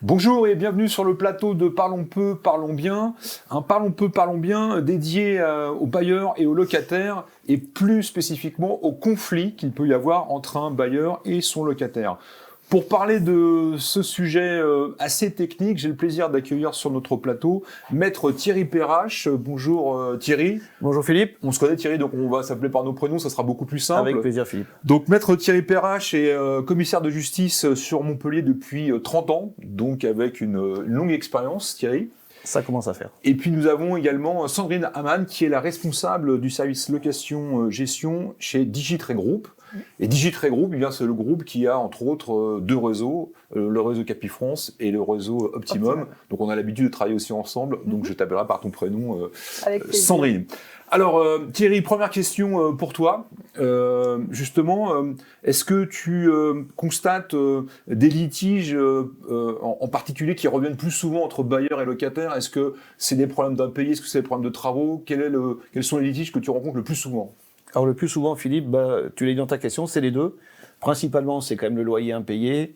Bonjour et bienvenue sur le plateau de Parlons peu, parlons bien. Un Parlons peu, parlons bien dédié aux bailleurs et aux locataires et plus spécifiquement au conflit qu'il peut y avoir entre un bailleur et son locataire. Pour parler de ce sujet assez technique, j'ai le plaisir d'accueillir sur notre plateau Maître Thierry Perrache. Bonjour Thierry. Bonjour Philippe. On se connaît Thierry, donc on va s'appeler par nos prénoms, ça sera beaucoup plus simple. Avec plaisir Philippe. Donc Maître Thierry Perrache est commissaire de justice sur Montpellier depuis 30 ans, donc avec une longue expérience Thierry. Ça commence à faire. Et puis nous avons également Sandrine Amann qui est la responsable du service location-gestion chez Digitray Group. Et Digitray Group, eh bien, c'est le groupe qui a entre autres deux réseaux, le réseau Capifrance et le réseau Optimum. Donc on a l'habitude de travailler aussi ensemble, donc je t'appellerai par ton prénom Sandrine. Alors Thierry, première question pour toi. Justement, est-ce que tu constates des litiges en particulier qui reviennent plus souvent entre bailleurs et locataires? Est-ce que c'est des problèmes d'impayés? Est-ce que c'est des problèmes de travaux? Quels sont les litiges que tu rencontres le plus souvent? Alors le plus souvent, Philippe, tu l'as dit dans ta question, c'est les deux. Principalement, c'est quand même le loyer impayé,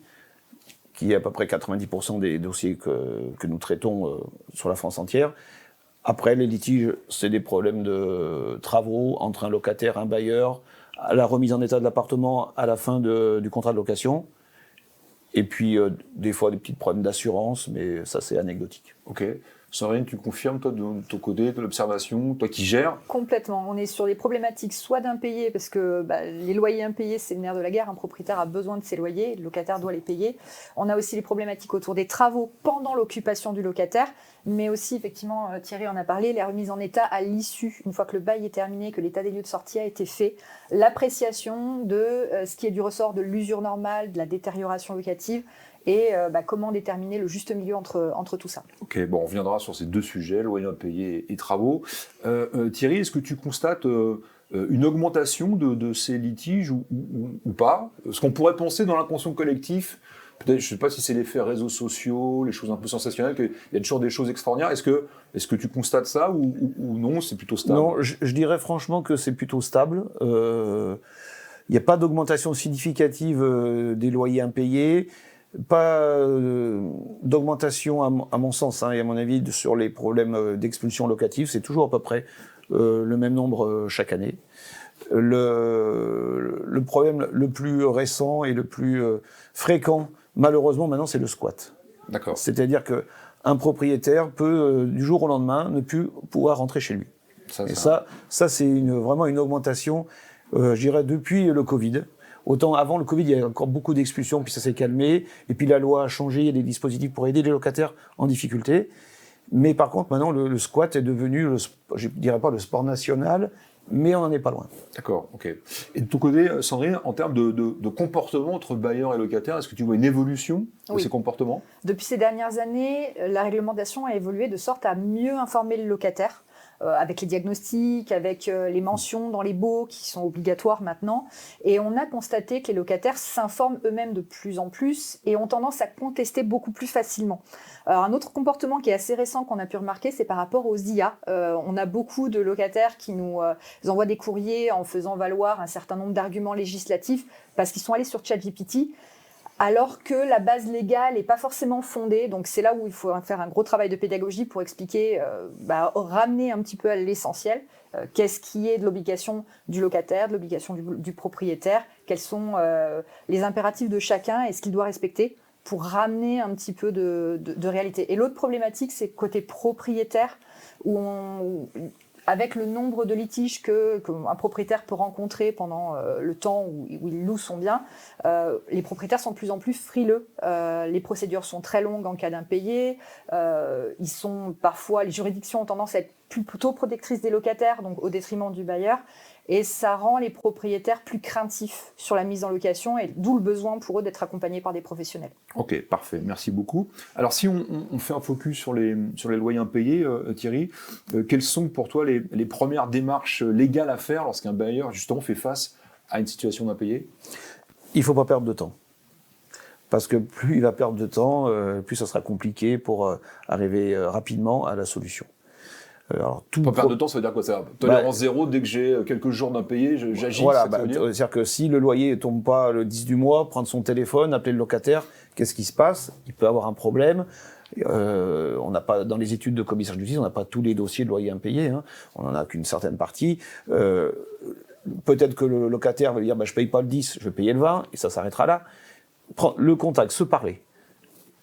qui est à peu près 90% des dossiers que nous traitons sur la France entière. Après, les litiges, c'est des problèmes de travaux entre un locataire, un bailleur, à la remise en état de l'appartement à la fin du contrat de location. Et puis, des fois, des petits problèmes d'assurance, mais ça, c'est anecdotique. Ok. Sandrine, tu confirmes, toi, de ton côté, de l'observation, toi qui gères? Complètement. On est sur les problématiques soit d'impayés, parce que les loyers impayés, c'est le nerf de la guerre. Un propriétaire a besoin de ses loyers, le locataire doit les payer. On a aussi les problématiques autour des travaux pendant l'occupation du locataire, mais aussi, effectivement, Thierry en a parlé, les remises en état à l'issue, une fois que le bail est terminé, que l'état des lieux de sortie a été fait, l'appréciation de ce qui est du ressort de l'usure normale, de la détérioration locative, et comment déterminer le juste milieu entre tout ça. Ok, bon, on reviendra sur ces deux sujets, loyer impayé et travaux. Thierry, est-ce que tu constates une augmentation de ces litiges ou pas? Ce qu'on pourrait penser dans l'inconscient collectif, peut-être, je ne sais pas si c'est l'effet réseaux sociaux, les choses un peu sensationnelles, qu'il y a toujours des choses extraordinaires. Est-ce que tu constates ça ou non, c'est plutôt stable? Non, je dirais franchement que c'est plutôt stable. Il n'y a pas d'augmentation significative des loyers impayés. Pas d'augmentation à mon sens et à mon avis sur les problèmes d'expulsion locative, c'est toujours à peu près le même nombre chaque année. Le problème le plus récent et le plus fréquent, malheureusement maintenant, c'est le squat. D'accord. C'est-à-dire qu'un propriétaire peut du jour au lendemain ne plus pouvoir rentrer chez lui. Ça c'est vraiment une augmentation, je dirais, depuis le Covid. Autant avant le Covid, il y avait encore beaucoup d'expulsions, puis ça s'est calmé. Et puis la loi a changé, il y a des dispositifs pour aider les locataires en difficulté. Mais par contre, maintenant, le squat est devenu, je ne dirais pas le sport national, mais on n'en est pas loin. D'accord, ok. Et de ton côté, Sandrine, en termes de comportement entre bailleurs et locataires, est-ce que tu vois une évolution de ces comportements? Depuis ces dernières années, la réglementation a évolué de sorte à mieux informer le locataire, avec les diagnostics, avec les mentions dans les baux qui sont obligatoires maintenant. Et on a constaté que les locataires s'informent eux-mêmes de plus en plus et ont tendance à contester beaucoup plus facilement. Alors, un autre comportement qui est assez récent qu'on a pu remarquer, c'est par rapport aux IA. On a beaucoup de locataires qui nous envoient des courriers en faisant valoir un certain nombre d'arguments législatifs parce qu'ils sont allés sur ChatGPT, alors que la base légale n'est pas forcément fondée. Donc c'est là où il faut faire un gros travail de pédagogie pour expliquer, ramener un petit peu à l'essentiel. Qu'est-ce qui est de l'obligation du locataire, de l'obligation du propriétaire, quels sont les impératifs de chacun et ce qu'il doit respecter pour ramener un petit peu de réalité. Et l'autre problématique, c'est côté propriétaire, où avec le nombre de litiges qu'un propriétaire peut rencontrer pendant le temps où il loue son bien, les propriétaires sont de plus en plus frileux. Les procédures sont très longues en cas d'impayé. Les juridictions ont tendance à être plutôt protectrices des locataires, donc au détriment du bailleur. Et ça rend les propriétaires plus craintifs sur la mise en location, et d'où le besoin pour eux d'être accompagnés par des professionnels. Ok, parfait, merci beaucoup. Alors si on fait un focus sur les loyers impayés, Thierry, quelles sont pour toi les premières démarches légales à faire lorsqu'un bailleur justement fait face à une situation d'impayé? Il ne faut pas perdre de temps. Parce que plus il va perdre de temps, plus ça sera compliqué pour arriver rapidement à la solution. Alors, Pas perdre de temps, ça veut dire quoi ça? Tolérance zéro, dès que j'ai quelques jours d'impayés, j'agis. Voilà, ça, ça veut dire c'est-à-dire que si le loyer ne tombe pas le 10 du mois, prendre son téléphone, appeler le locataire, qu'est-ce qui se passe? Il peut avoir un problème. On n'a pas, dans les études de commissaire de justice, on n'a pas tous les dossiers de loyer impayés, hein. On n'en a qu'une certaine partie. Peut-être que le locataire va dire je paye pas le 10, je vais payer le 20, et ça s'arrêtera là. Le contact, se parler.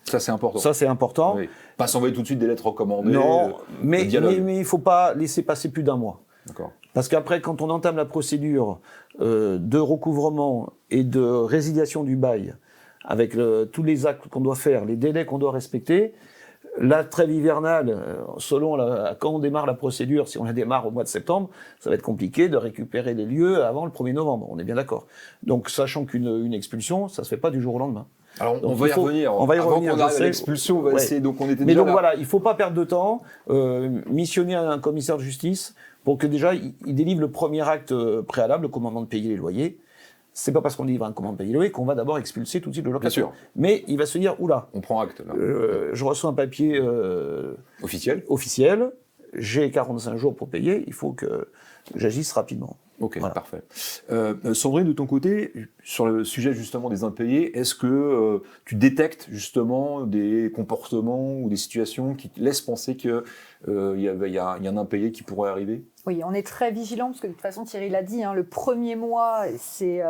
Ça, c'est important. Ça, c'est important. Oui. Pas s'envoyer tout de suite des lettres recommandées. Non, mais il ne faut pas laisser passer plus d'un mois. D'accord. Parce qu'après, quand on entame la procédure de recouvrement et de résiliation du bail, avec tous les actes qu'on doit faire, les délais qu'on doit respecter, la trêve hivernale, selon quand on démarre la procédure, si on la démarre au mois de septembre, ça va être compliqué de récupérer les lieux avant le 1er novembre, on est bien d'accord. Donc, sachant qu'une expulsion, ça ne se fait pas du jour au lendemain. Alors, on va y revenir. On va y Avant revenir. qu'on arrive à l'expulsion, on va essayer. Donc, on était Mais déjà donc là. voilà, il ne faut pas perdre de temps. Missionner un commissaire de justice pour que déjà, il délivre le premier acte préalable, le commandement de payer les loyers. C'est pas parce qu'on délivre un commandement de payer les loyers qu'on va d'abord expulser tout de suite le locataire. Bien sûr. Mais il va se dire, oula, On prend acte, là. je reçois un papier officiel, j'ai 45 jours pour payer, il faut que j'agisse rapidement. Ok, Voilà. parfait. Sandrine, de ton côté, sur le sujet justement des impayés, est-ce que tu détectes justement des comportements ou des situations qui te laissent penser qu'il y a un impayé qui pourrait arriver? Oui, on est très vigilant parce que de toute façon, Thierry l'a dit, hein, le premier mois, c'est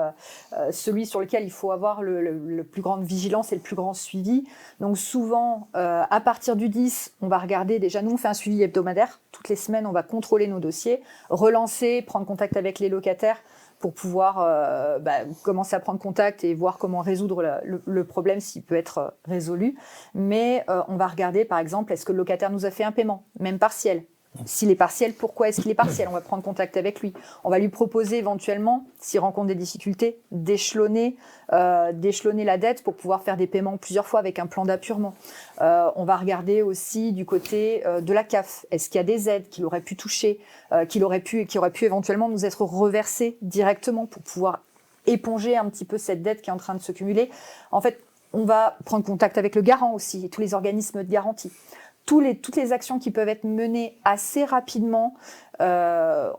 celui sur lequel il faut avoir le plus grande vigilance et le plus grand suivi. Donc souvent, à partir du 10, on va regarder, déjà nous on fait un suivi hebdomadaire. Toutes les semaines, on va contrôler nos dossiers, relancer, prendre contact avec les locataires pour pouvoir commencer à prendre contact et voir comment résoudre le problème s'il peut être résolu. Mais on va regarder, par exemple, est-ce que le locataire nous a fait un paiement, même partiel? S'il est partiel, pourquoi est-ce qu'il est partiel? On va prendre contact avec lui. On va lui proposer éventuellement, s'il rencontre des difficultés, d'échelonner la dette pour pouvoir faire des paiements plusieurs fois avec un plan d'appurement. On va regarder aussi du côté de la CAF. Est-ce qu'il y a des aides qu'il aurait pu toucher, qui auraient pu éventuellement nous être reversées directement pour pouvoir éponger un petit peu cette dette qui est en train de se cumuler? En fait, on va prendre contact avec le garant aussi et tous les organismes de garantie. Toutes les actions qui peuvent être menées assez rapidement, on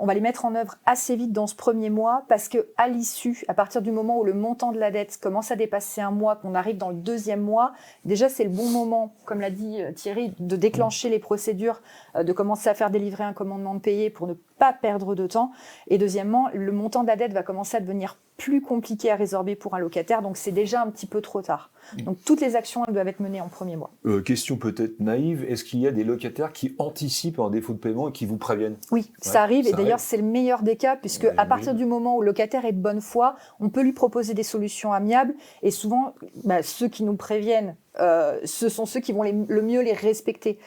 va les mettre en œuvre assez vite dans ce premier mois parce qu'à l'issue, à partir du moment où le montant de la dette commence à dépasser un mois, qu'on arrive dans le deuxième mois, déjà c'est le bon moment, comme l'a dit Thierry, de déclencher les procédures, de commencer à faire délivrer un commandement de payer pour ne pas perdre de temps. Et deuxièmement, le montant de la dette va commencer à devenir plus compliqué à résorber pour un locataire, donc c'est déjà un petit peu trop tard. Donc toutes les actions elles doivent être menées en premier mois. Question peut-être naïve, est-ce qu'il y a des locataires qui anticipent un défaut de paiement et qui vous préviennent? Oui, ça arrive, et d'ailleurs c'est le meilleur des cas, puisque à partir du moment où le locataire est de bonne foi, on peut lui proposer des solutions amiables, et souvent ceux qui nous préviennent, ce sont ceux qui vont le mieux les respecter.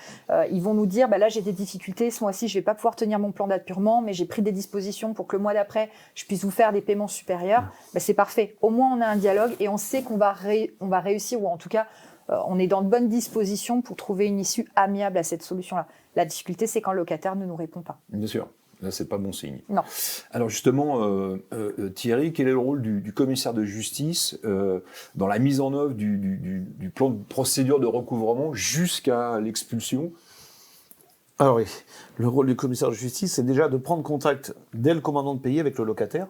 Ils vont nous dire, là j'ai des difficultés, ce mois-ci je vais pas pouvoir tenir mon plan d'appurement, mais j'ai pris des dispositions pour que le mois d'après je puisse vous faire des paiements supérieurs. C'est parfait. Au moins on a un dialogue et on sait qu'on va réussir, ou en tout cas on est dans de bonnes dispositions pour trouver une issue amiable à cette solution-là. La difficulté c'est quand le locataire ne nous répond pas. Bien sûr. Là, c'est pas bon signe. Non. Alors justement, Thierry, quel est le rôle du commissaire de justice dans la mise en œuvre du plan de procédure de recouvrement jusqu'à l'expulsion? Alors oui, le rôle du commissaire de justice, c'est déjà de prendre contact dès le commandement de payer avec le locataire,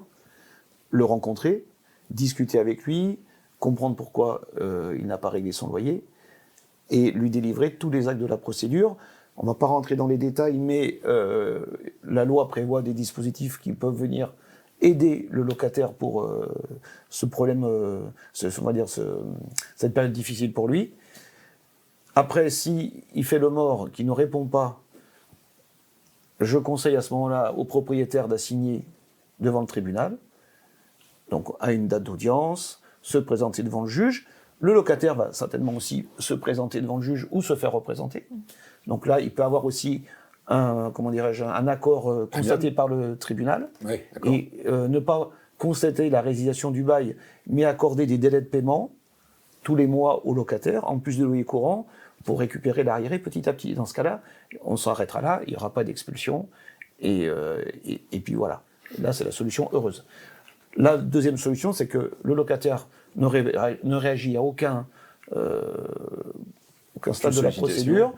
le rencontrer, discuter avec lui, comprendre pourquoi il n'a pas réglé son loyer, et lui délivrer tous les actes de la procédure. On ne va pas rentrer dans les détails, mais la loi prévoit des dispositifs qui peuvent venir aider le locataire pour ce problème, cette période difficile pour lui. Après, s'il fait le mort, qu'il ne répond pas, je conseille à ce moment-là au propriétaire d'assigner devant le tribunal, donc à une date d'audience, se présenter devant le juge. Le locataire va certainement aussi se présenter devant le juge ou se faire représenter. Donc là, il peut avoir aussi un accord constaté par le tribunal. Oui, d'accord. Et ne pas constater la résiliation du bail, mais accorder des délais de paiement tous les mois au locataire, en plus de loyer courant, pour récupérer l'arriéré petit à petit. Dans ce cas-là, on s'arrêtera là, il n'y aura pas d'expulsion, et puis voilà. Là, c'est la solution heureuse. La deuxième solution, c'est que le locataire ne réagit à aucun stade de la procédure,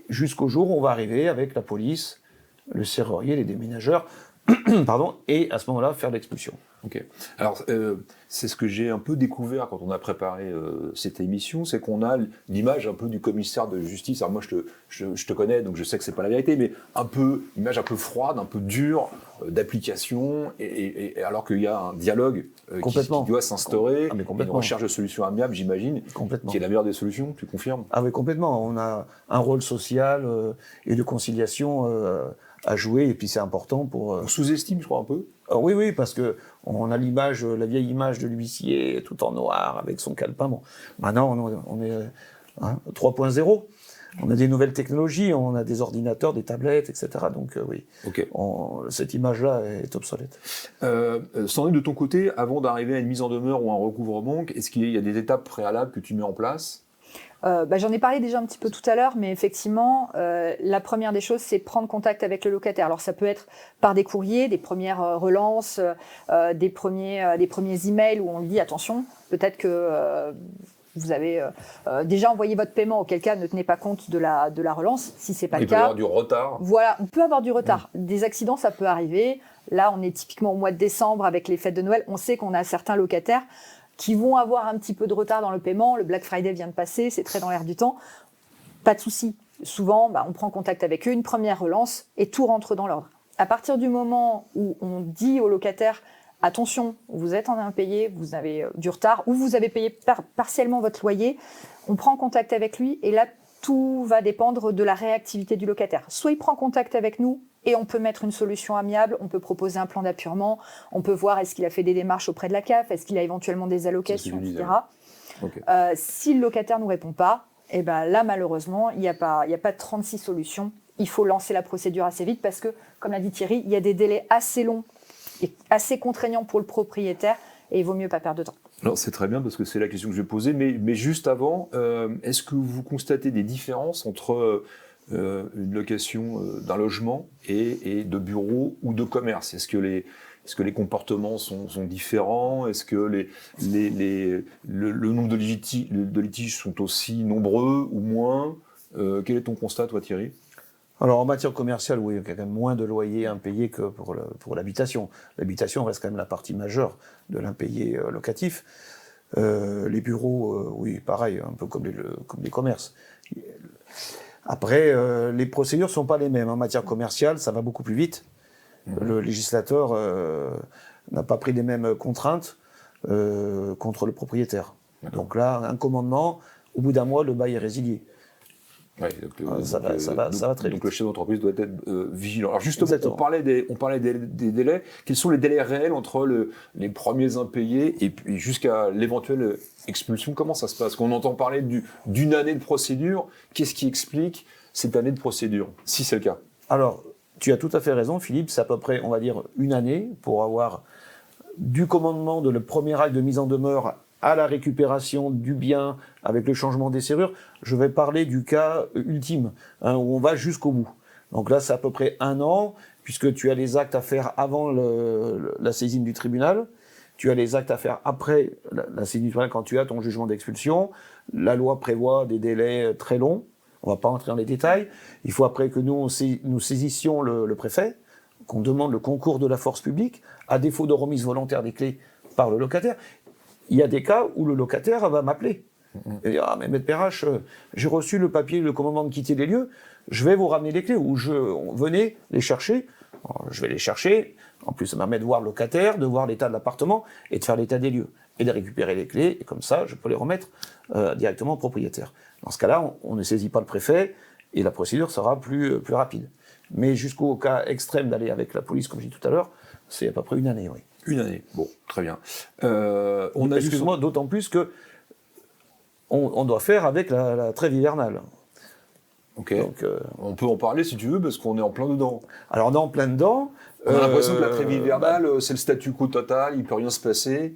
jusqu'au jour où on va arriver avec la police le serrurier, les déménageurs, pardon, et à ce moment-là, faire l'expulsion. Ok. Alors, c'est ce que j'ai un peu découvert quand on a préparé cette émission, c'est qu'on a l'image un peu du commissaire de justice. Alors moi, je te connais, donc je sais que c'est pas la vérité, mais image un peu froide, un peu dure d'application, et alors qu'il y a un dialogue qui doit s'instaurer, une recherche de solutions amiables, j'imagine, qui est la meilleure des solutions. Tu confirmes? Ah oui, complètement. On a un rôle social et de conciliation à jouer, et puis c'est important pour... On sous-estime, je crois, un peu. Oui, parce que on a la vieille image de l'huissier tout en noir avec son calepin. Bon, maintenant on est 3.0. On a des nouvelles technologies, on a des ordinateurs, des tablettes, etc. Donc oui, cette image-là est obsolète. Sandrine, de ton côté, avant d'arriver à une mise en demeure ou un recouvrement, est-ce qu'il y a des étapes préalables que tu mets en place? J'en ai parlé déjà un petit peu tout à l'heure, mais effectivement, la première des choses, c'est prendre contact avec le locataire. Alors ça peut être par des courriers, des premières relances, des premiers emails où on lui dit attention, peut-être que vous avez déjà envoyé votre paiement, auquel cas ne tenez pas compte de la relance. Si c'est pas le cas, il peut y avoir du retard. Voilà, on peut avoir du retard. Des accidents, ça peut arriver. Là, on est typiquement au mois de décembre avec les fêtes de Noël. On sait qu'on a certains locataires qui vont avoir un petit peu de retard dans le paiement. Le Black Friday vient de passer, c'est très dans l'air du temps. Pas de souci. Souvent, on prend contact avec eux, une première relance, et tout rentre dans l'ordre. À partir du moment où on dit au locataire « Attention, vous êtes en impayé, vous avez du retard, ou vous avez payé partiellement votre loyer », on prend contact avec lui, et là, tout va dépendre de la réactivité du locataire. Soit il prend contact avec nous, et on peut mettre une solution amiable, on peut proposer un plan d'appurement, on peut voir est-ce qu'il a fait des démarches auprès de la CAF, est-ce qu'il a éventuellement des allocations, etc. Okay. Si le locataire ne nous répond pas, là malheureusement, il n'y a pas de 36 solutions. Il faut lancer la procédure assez vite parce que, comme l'a dit Thierry, il y a des délais assez longs et assez contraignants pour le propriétaire et il vaut mieux pas perdre de temps. Alors c'est très bien parce que c'est la question que je vais poser, mais juste avant, est-ce que vous constatez des différences entre une location d'un logement et de bureau ou de commerce? Est-ce que les comportements sont différents? Est-ce que le nombre de litiges sont aussi nombreux ou moins? Quel est ton constat, toi, Thierry? Alors en matière commerciale, oui, il y a quand même moins de loyers impayés que pour l'habitation. L'habitation reste quand même la partie majeure de l'impayé locatif. Les bureaux, oui, pareil, un peu comme les commerces. Après, les procédures ne sont pas les mêmes. En matière commerciale, ça va beaucoup plus vite. Le législateur n'a pas pris les mêmes contraintes contre le propriétaire. Donc là, un commandement, au bout d'un mois, le bail est résilié. Ouais, ça va très vite. Donc le chef d'entreprise doit être vigilant. Alors justement, on parlait des délais. Quels sont les délais réels entre les premiers impayés et puis jusqu'à l'éventuelle expulsion? Comment ça se passe? Quand on entend parler d'une année de procédure, qu'est-ce qui explique cette année de procédure, si c'est le cas? Alors, tu as tout à fait raison, Philippe. C'est à peu près, on va dire, une année pour avoir du commandement de le premier acte de mise en demeure à la récupération du bien avec le changement des serrures. Je vais parler du cas ultime, où on va jusqu'au bout. Donc là, c'est à peu près un an, puisque tu as les actes à faire avant la saisine du tribunal, tu as les actes à faire après la saisine du tribunal quand tu as ton jugement d'expulsion. La loi prévoit des délais très longs, on ne va pas entrer dans les détails. Il faut après que nous saisissions le préfet, qu'on demande le concours de la force publique, à défaut de remise volontaire des clés par le locataire. Il y a des cas où le locataire va m'appeler et dire « Ah, mais Maître Perrache, j'ai reçu le papier, le commandement de quitter les lieux, je vais vous ramener les clés, ou venez les chercher. » Je vais les chercher, en plus ça me permet de voir le locataire, de voir l'état de l'appartement et de faire l'état des lieux, et de récupérer les clés, et comme ça, je peux les remettre directement au propriétaire. Dans ce cas-là, on ne saisit pas le préfet, et la procédure sera plus rapide. Mais jusqu'au cas extrême d'aller avec la police, comme je dis tout à l'heure, c'est à peu près une année, oui. Une année, bon, très bien. Excuse-moi, d'autant plus que on doit faire avec la trêve hivernale. Ok. Donc, on peut en parler si tu veux, parce qu'on est en plein dedans. Alors on est en plein dedans. On a l'impression que la trêve hivernale, c'est le statu quo total, il ne peut rien se passer.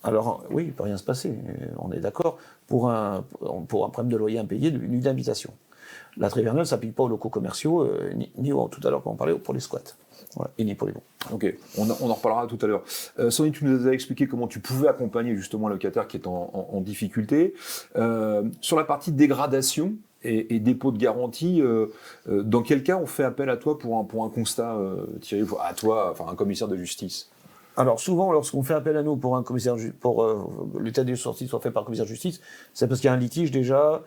Alors oui, il ne peut rien se passer, on est d'accord, pour un problème de loyer impayé d'une habitation. La trêve hivernale ne s'applique pas aux locaux commerciaux, ni tout à l'heure quand on parlait pour les squats. Voilà, et ni pour les bons. Ok, on en reparlera tout à l'heure. Sandrine, tu nous as expliqué comment tu pouvais accompagner justement un locataire qui est en difficulté. Sur la partie dégradation, et dépôt de garantie, dans quel cas on fait appel à toi pour un constat, Thierry, à toi, enfin un commissaire de justice? Alors souvent, lorsqu'on fait appel à nous pour un commissaire, pour l'état des lieux de sortie soit fait par le commissaire de justice, c'est parce qu'il y a un litige déjà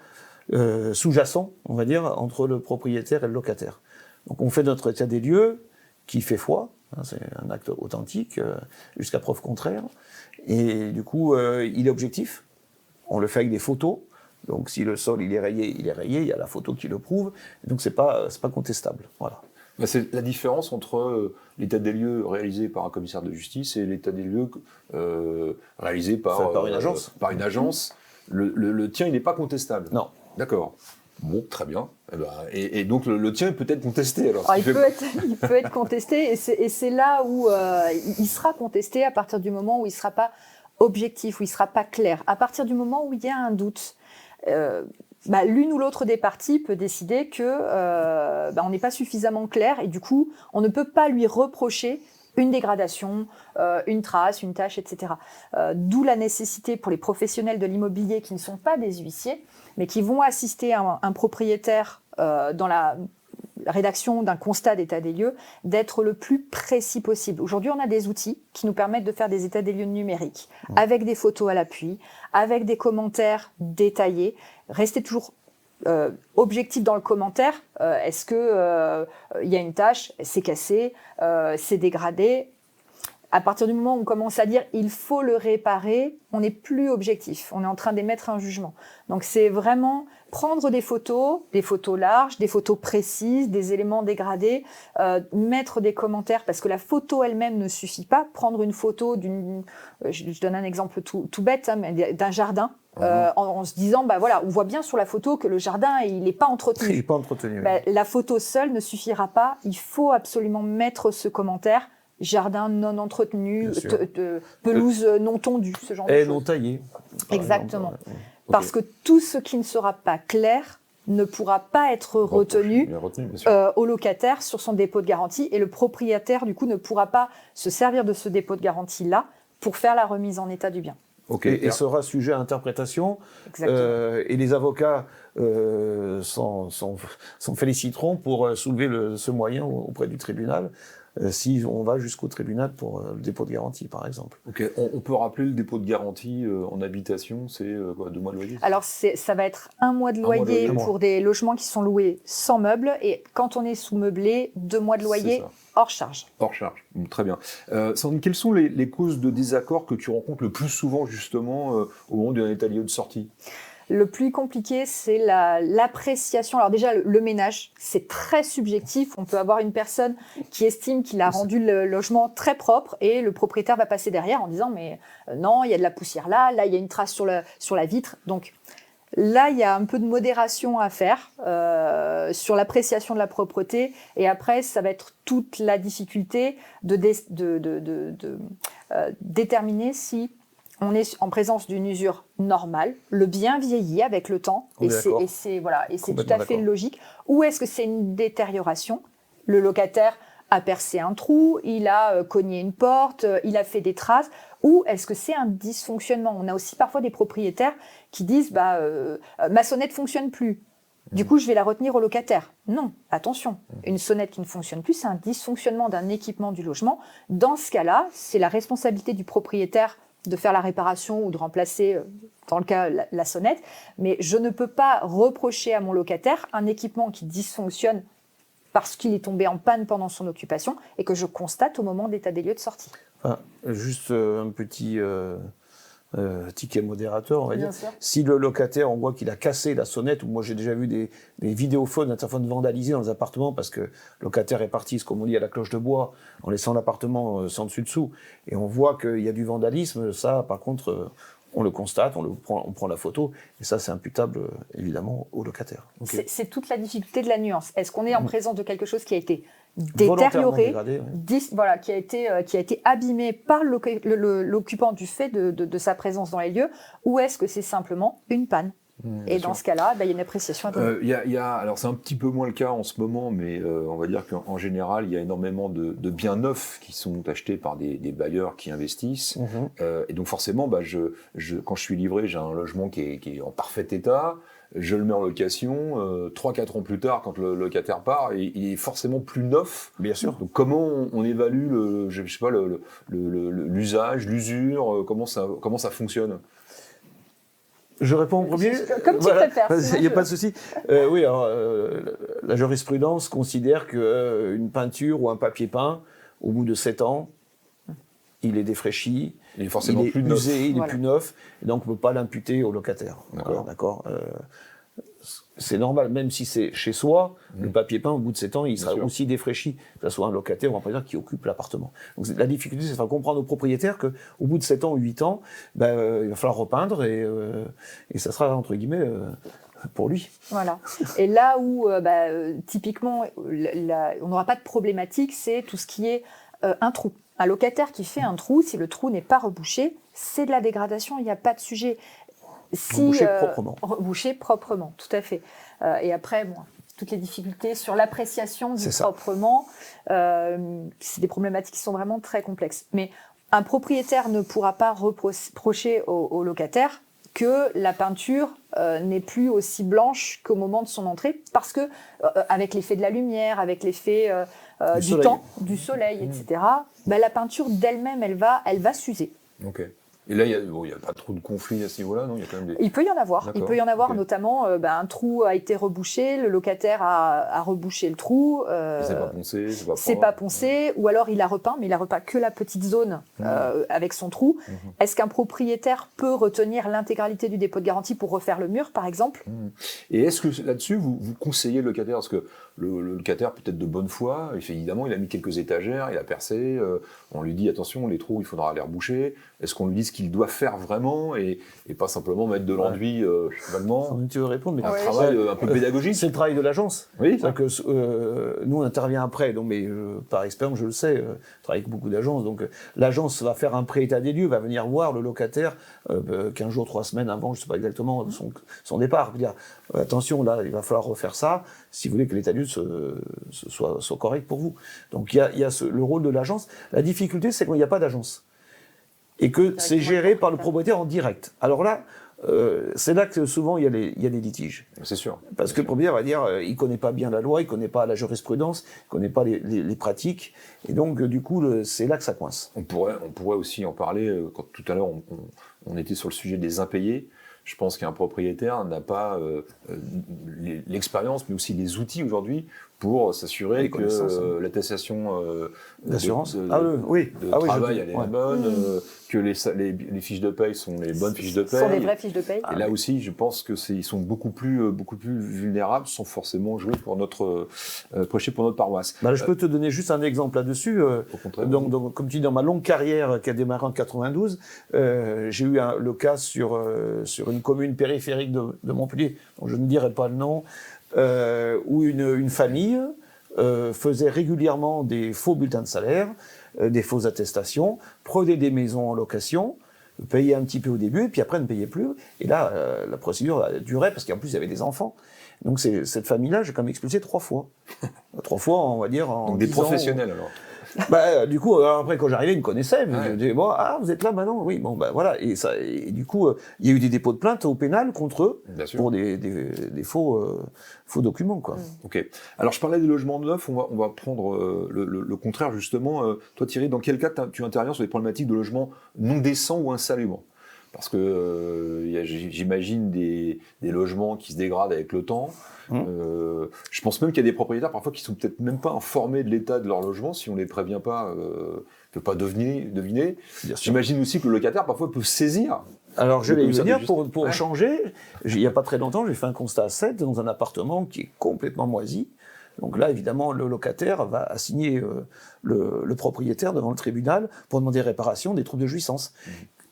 sous-jacent, on va dire, entre le propriétaire et le locataire. Donc on fait notre état des lieux, qui fait foi, hein, c'est un acte authentique, jusqu'à preuve contraire, et du coup, il est objectif, on le fait avec des photos, donc si le sol il est rayé, il y a la photo qui le prouve, et donc c'est pas contestable, voilà. Bah, c'est la différence entre l'état des lieux réalisé par un commissaire de justice et l'état des lieux réalisé par une agence. Par une agence. Le tien, il n'est pas contestable. Non. D'accord. Bon, très bien. Et donc le tien peut être contesté alors. Alors, il peut être contesté et c'est là où il sera contesté à partir du moment où il ne sera pas objectif, où il ne sera pas clair. À partir du moment où il y a un doute, l'une ou l'autre des parties peut décider que on n'est pas suffisamment clair et du coup, on ne peut pas lui reprocher une dégradation, une trace, une tache, etc. D'où la nécessité pour les professionnels de l'immobilier qui ne sont pas des huissiers, mais qui vont assister un propriétaire dans la rédaction d'un constat d'état des lieux, d'être le plus précis possible. Aujourd'hui, on a des outils qui nous permettent de faire des états des lieux numériques, avec des photos à l'appui, avec des commentaires détaillés. Restez toujours objectif dans le commentaire. Est-ce que il y a une tâche, c'est cassé, c'est dégradé? À partir du moment où on commence à dire il faut le réparer, on n'est plus objectif. On est en train d'émettre un jugement. Donc c'est vraiment prendre des photos larges, des photos précises, des éléments dégradés, mettre des commentaires parce que la photo elle-même ne suffit pas. Prendre une photo je donne un exemple tout bête, hein, mais d'un jardin. En se disant, on voit bien sur la photo que le jardin, il n'est pas entretenu. Il n'est pas entretenu. La photo seule ne suffira pas. Il faut absolument mettre ce commentaire. Jardin non entretenu, pelouse non tondue, ce genre de choses. Et non taillée. Exactement. Exemple. Parce que tout ce qui ne sera pas clair ne pourra pas être retenu au locataire sur son dépôt de garantie et le propriétaire, du coup, ne pourra pas se servir de ce dépôt de garantie-là pour faire la remise en état du bien. Et sera sujet à interprétation. Et les avocats s'en féliciteront pour soulever ce moyen auprès du tribunal. Si on va jusqu'au tribunal pour le dépôt de garantie, par exemple. On peut rappeler le dépôt de garantie en habitation, c'est 2 mois de loyer? Alors, ça va être 1 mois de loyer pour des logements qui sont loués sans meubles. Et quand on est sous meublé, 2 mois de loyer hors charge. Hors charge, très bien. Sandrine, quelles sont les causes de désaccord que tu rencontres le plus souvent, justement, au moment d'un état des lieux de sortie? Le plus compliqué, c'est l'appréciation. Alors déjà, le ménage, c'est très subjectif. On peut avoir une personne qui estime qu'il a rendu le logement très propre et le propriétaire va passer derrière en disant « mais non, il y a de la poussière là, il y a une trace sur la vitre ». Donc là, il y a un peu de modération à faire sur l'appréciation de la propreté. Et après, ça va être toute la difficulté de déterminer si on est en présence d'une usure normale, le bien vieillit avec le temps, et c'est tout à fait logique. Ou est-ce que c'est une détérioration? Le locataire a percé un trou, il a cogné une porte, il a fait des traces. Ou est-ce que c'est un dysfonctionnement? On a aussi parfois des propriétaires qui disent ma sonnette fonctionne plus. Du coup, je vais la retenir au locataire. Non, attention. Une sonnette qui ne fonctionne plus, c'est un dysfonctionnement d'un équipement du logement. Dans ce cas-là, c'est la responsabilité du propriétaire de faire la réparation ou de remplacer, dans le cas, la sonnette. Mais je ne peux pas reprocher à mon locataire un équipement qui dysfonctionne parce qu'il est tombé en panne pendant son occupation et que je constate au moment d'état des lieux de sortie. Juste un petit ticket modérateur, on va dire. Sûr. Si le locataire, on voit qu'il a cassé la sonnette, ou moi j'ai déjà vu des vidéophones, interphones vandalisés dans les appartements parce que le locataire est parti, comme on dit, à la cloche de bois, en laissant l'appartement sans dessus-dessous, et on voit qu'il y a du vandalisme, ça par contre, on le constate, on prend la photo, et ça c'est imputable évidemment au locataire. C'est toute la difficulté de la nuance. Est-ce qu'on est en présence de quelque chose qui a été détérioré, dégradé, qui a été abîmé par l'occupant du fait de sa présence dans les lieux, ou est-ce que c'est simplement une panne? Et dans ce cas-là, il y a une appréciation à donner. Alors c'est un petit peu moins le cas en ce moment, mais on va dire qu'en général, il y a énormément de biens neufs qui sont achetés par des bailleurs qui investissent. Et donc forcément, quand je suis livré, j'ai un logement qui est en parfait état. je le mets en location, 3-4 ans plus tard, quand le locataire part, il est forcément plus neuf. Bien sûr. Donc comment on évalue l'usage, l'usure, comment ça fonctionne? Je réponds en premier. Comme tu préfères. Il n'y a pas de souci. Oui, alors, la jurisprudence considère qu'une peinture ou un papier peint, au bout de 7 ans, il est défraîchi, il est forcément il est plus neuf. usé, il est plus neuf, et donc on ne peut pas l'imputer au locataire. D'accord. C'est normal, même si c'est chez soi, le papier peint, au bout de 7 ans, il sera aussi défraîchi, que ce soit un locataire ou un propriétaire qui occupe l'appartement. Donc la difficulté, c'est de faire comprendre aux propriétaires qu'au bout de 7 ans ou 8 ans, il va falloir repeindre, et ça sera, entre guillemets, pour lui. Voilà. Et là où, typiquement, on n'aura pas de problématique, c'est tout ce qui est un trou. Un locataire qui fait un trou, si le trou n'est pas rebouché, c'est de la dégradation, il n'y a pas de sujet. Rebouché proprement. Rebouché proprement, tout à fait. Et après, toutes les difficultés sur l'appréciation du proprement, c'est des problématiques qui sont vraiment très complexes. Mais un propriétaire ne pourra pas reprocher au locataire que la peinture n'est plus aussi blanche qu'au moment de son entrée, parce que avec l'effet de la lumière, avec l'effet du temps, du soleil, etc., la peinture d'elle-même, elle va s'user. Ok. Et là, il n'y a pas trop de conflits à ce niveau-là, non? Il y a quand même Il peut y en avoir. Il peut y en avoir, notamment, un trou a été rebouché, le locataire a rebouché le trou. C'est pas poncé, c'est pas poncé, ou alors il a repeint, mais il a repeint que la petite zone avec son trou. Est-ce qu'un propriétaire peut retenir l'intégralité du dépôt de garantie pour refaire le mur, par exemple? Et est-ce que là-dessus, vous conseillez le locataire? Parce que le locataire, peut-être de bonne foi, évidemment, il a mis quelques étagères, il a percé, on lui dit attention, les trous, il faudra les reboucher. Est-ce qu'on lui dit ce qu'il doit faire vraiment et pas simplement mettre de l'enduit vaguement? Tu veux répondre, mais un travail un peu pédagogique. C'est le travail de l'agence. Oui. Nous, on intervient après, donc, mais par expérience, je le sais, je travaille avec beaucoup d'agences. Donc l'agence va faire un pré-état des lieux, va venir voir le locataire 15 jours, 3 semaines avant, je ne sais pas exactement son départ. Dire attention, là, il va falloir refaire ça si vous voulez que l'état des lieux soit correct pour vous. Donc il y a le rôle de l'agence. La difficulté, c'est qu'il n'y a pas d'agence. Et que c'est géré par le propriétaire en direct. Alors là, c'est là que souvent il y a des litiges. C'est sûr. Parce que le propriétaire va dire il ne connaît pas bien la loi, il ne connaît pas la jurisprudence, il ne connaît pas les pratiques. Et donc, du coup, c'est là que ça coince. On pourrait aussi en parler, quand tout à l'heure on était sur le sujet des impayés. Je pense qu'un propriétaire n'a pas l'expérience, mais aussi les outils aujourd'hui pour s'assurer que l'attestation d'assurance de travail elle est bonne, que les fiches de paye sont les bonnes fiches de paye. Ce sont les vraies fiches de paye. Et là aussi, je pense qu'ils sont beaucoup plus vulnérables sans forcément jouer prêcher pour notre paroisse. Je peux te donner juste un exemple là-dessus. Au contraire. Donc, comme tu dis, dans ma longue carrière qui a démarré en 92, j'ai eu le cas sur une commune périphérique de Montpellier, dont je ne dirai pas le nom, où une famille faisait régulièrement des faux bulletins de salaire, des fausses attestations, prenait des maisons en location, payait un petit peu au début, et puis après ne payait plus. Et là, la procédure durait, parce qu'en plus, il y avait des enfants. Donc cette famille-là, j'ai quand même expulsé 3 fois. 3 fois, on va dire, en Donc des 10 ans. professionnels, alors. Du coup, après, quand j'arrivais, ils me connaissaient. Je disais, vous êtes là maintenant? Oui, voilà. Et du coup, il y a eu des dépôts de plainte au pénal contre eux pour des faux documents, quoi. Ok. Alors, je parlais des logements neufs. On va prendre le contraire, justement. Toi, Thierry, dans quel cas tu interviens sur des problématiques de logements non décents ou insalubres? Parce que j'imagine des logements qui se dégradent avec le temps. Je pense même qu'il y a des propriétaires parfois qui sont peut-être même pas informés de l'état de leur logement si on les prévient pas, peut pas deviner. J'imagine aussi que le locataire parfois peut saisir. Alors je vais y venir pour changer. Il y a pas très longtemps, j'ai fait un constat à 7 dans un appartement qui est complètement moisi. Donc là, évidemment, le locataire va assigner le propriétaire devant le tribunal pour demander réparation des troubles de jouissance.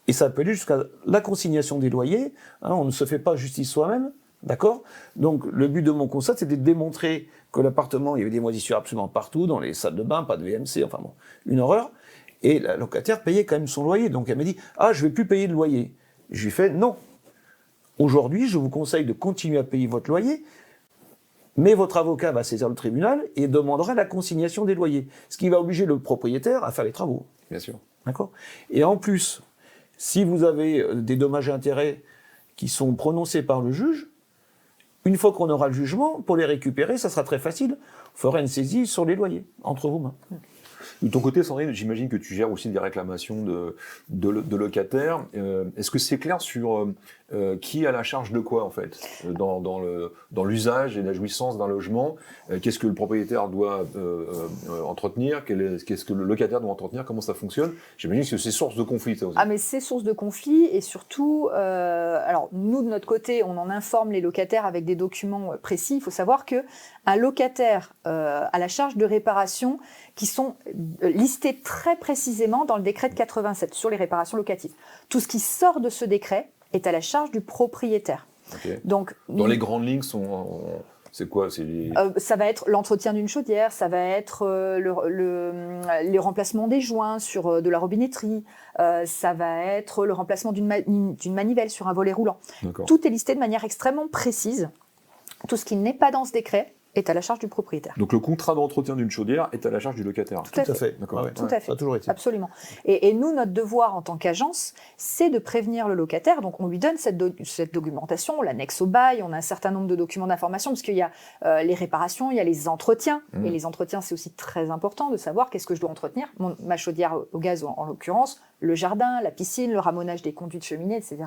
Et ça peut aller jusqu'à la consignation des loyers. On ne se fait pas justice soi-même, d'accord? Donc le but de mon constat, c'était de démontrer que l'appartement, il y avait des moisissures absolument partout, dans les salles de bain, pas de VMC, enfin bon, une horreur. Et la locataire payait quand même son loyer. Donc elle m'a dit « Ah, je vais plus payer de loyer ». Je lui ai fait « Non. Aujourd'hui, je vous conseille de continuer à payer votre loyer, mais votre avocat va saisir le tribunal et demandera la consignation des loyers. Ce qui va obliger le propriétaire à faire les travaux. » Bien sûr. D'accord? Et en plus, si vous avez des dommages et intérêts qui sont prononcés par le juge, Une fois qu'on aura le jugement, pour les récupérer, ça sera très facile. On fera une saisie sur les loyers, entre vos mains. De ton côté, Sandrine, j'imagine que tu gères aussi des réclamations de locataires. Est-ce que c'est clair sur qui a la charge de quoi, en fait, dans l'usage et la jouissance d'un logement? Qu'est-ce que le propriétaire doit entretenir? Qu'est-ce que le locataire doit entretenir? Comment ça fonctionne? J'imagine que c'est source de conflit, ça aussi. Ah, mais c'est source de conflit, et surtout, alors nous, de notre côté, on en informe les locataires avec des documents précis. Il faut savoir qu'un locataire a la charge de réparation qui sont listés très précisément dans le décret de 87 sur les réparations locatives. Tout ce qui sort de ce décret est à la charge du propriétaire. Okay. Donc, dans les grandes lignes, c'est quoi? Ça va être l'entretien d'une chaudière, ça va être le remplacement des joints sur de la robinetterie, ça va être le remplacement d'une manivelle sur un volet roulant. Tout est listé de manière extrêmement précise. Tout ce qui n'est pas dans ce décret est à la charge du propriétaire. Donc le contrat d'entretien d'une chaudière est à la charge du locataire. Tout à fait. D'accord. Tout à fait. Ça a toujours été. Absolument. Et nous, notre devoir en tant qu'agence, c'est de prévenir le locataire. Donc on lui donne cette documentation, on l'annexe au bail, on a un certain nombre de documents d'information, parce qu'il y a les réparations, il y a les entretiens. Et les entretiens, c'est aussi très important de savoir qu'est-ce que je dois entretenir. Ma chaudière au gaz, en l'occurrence, le jardin, la piscine, le ramonage des conduits de cheminée, etc.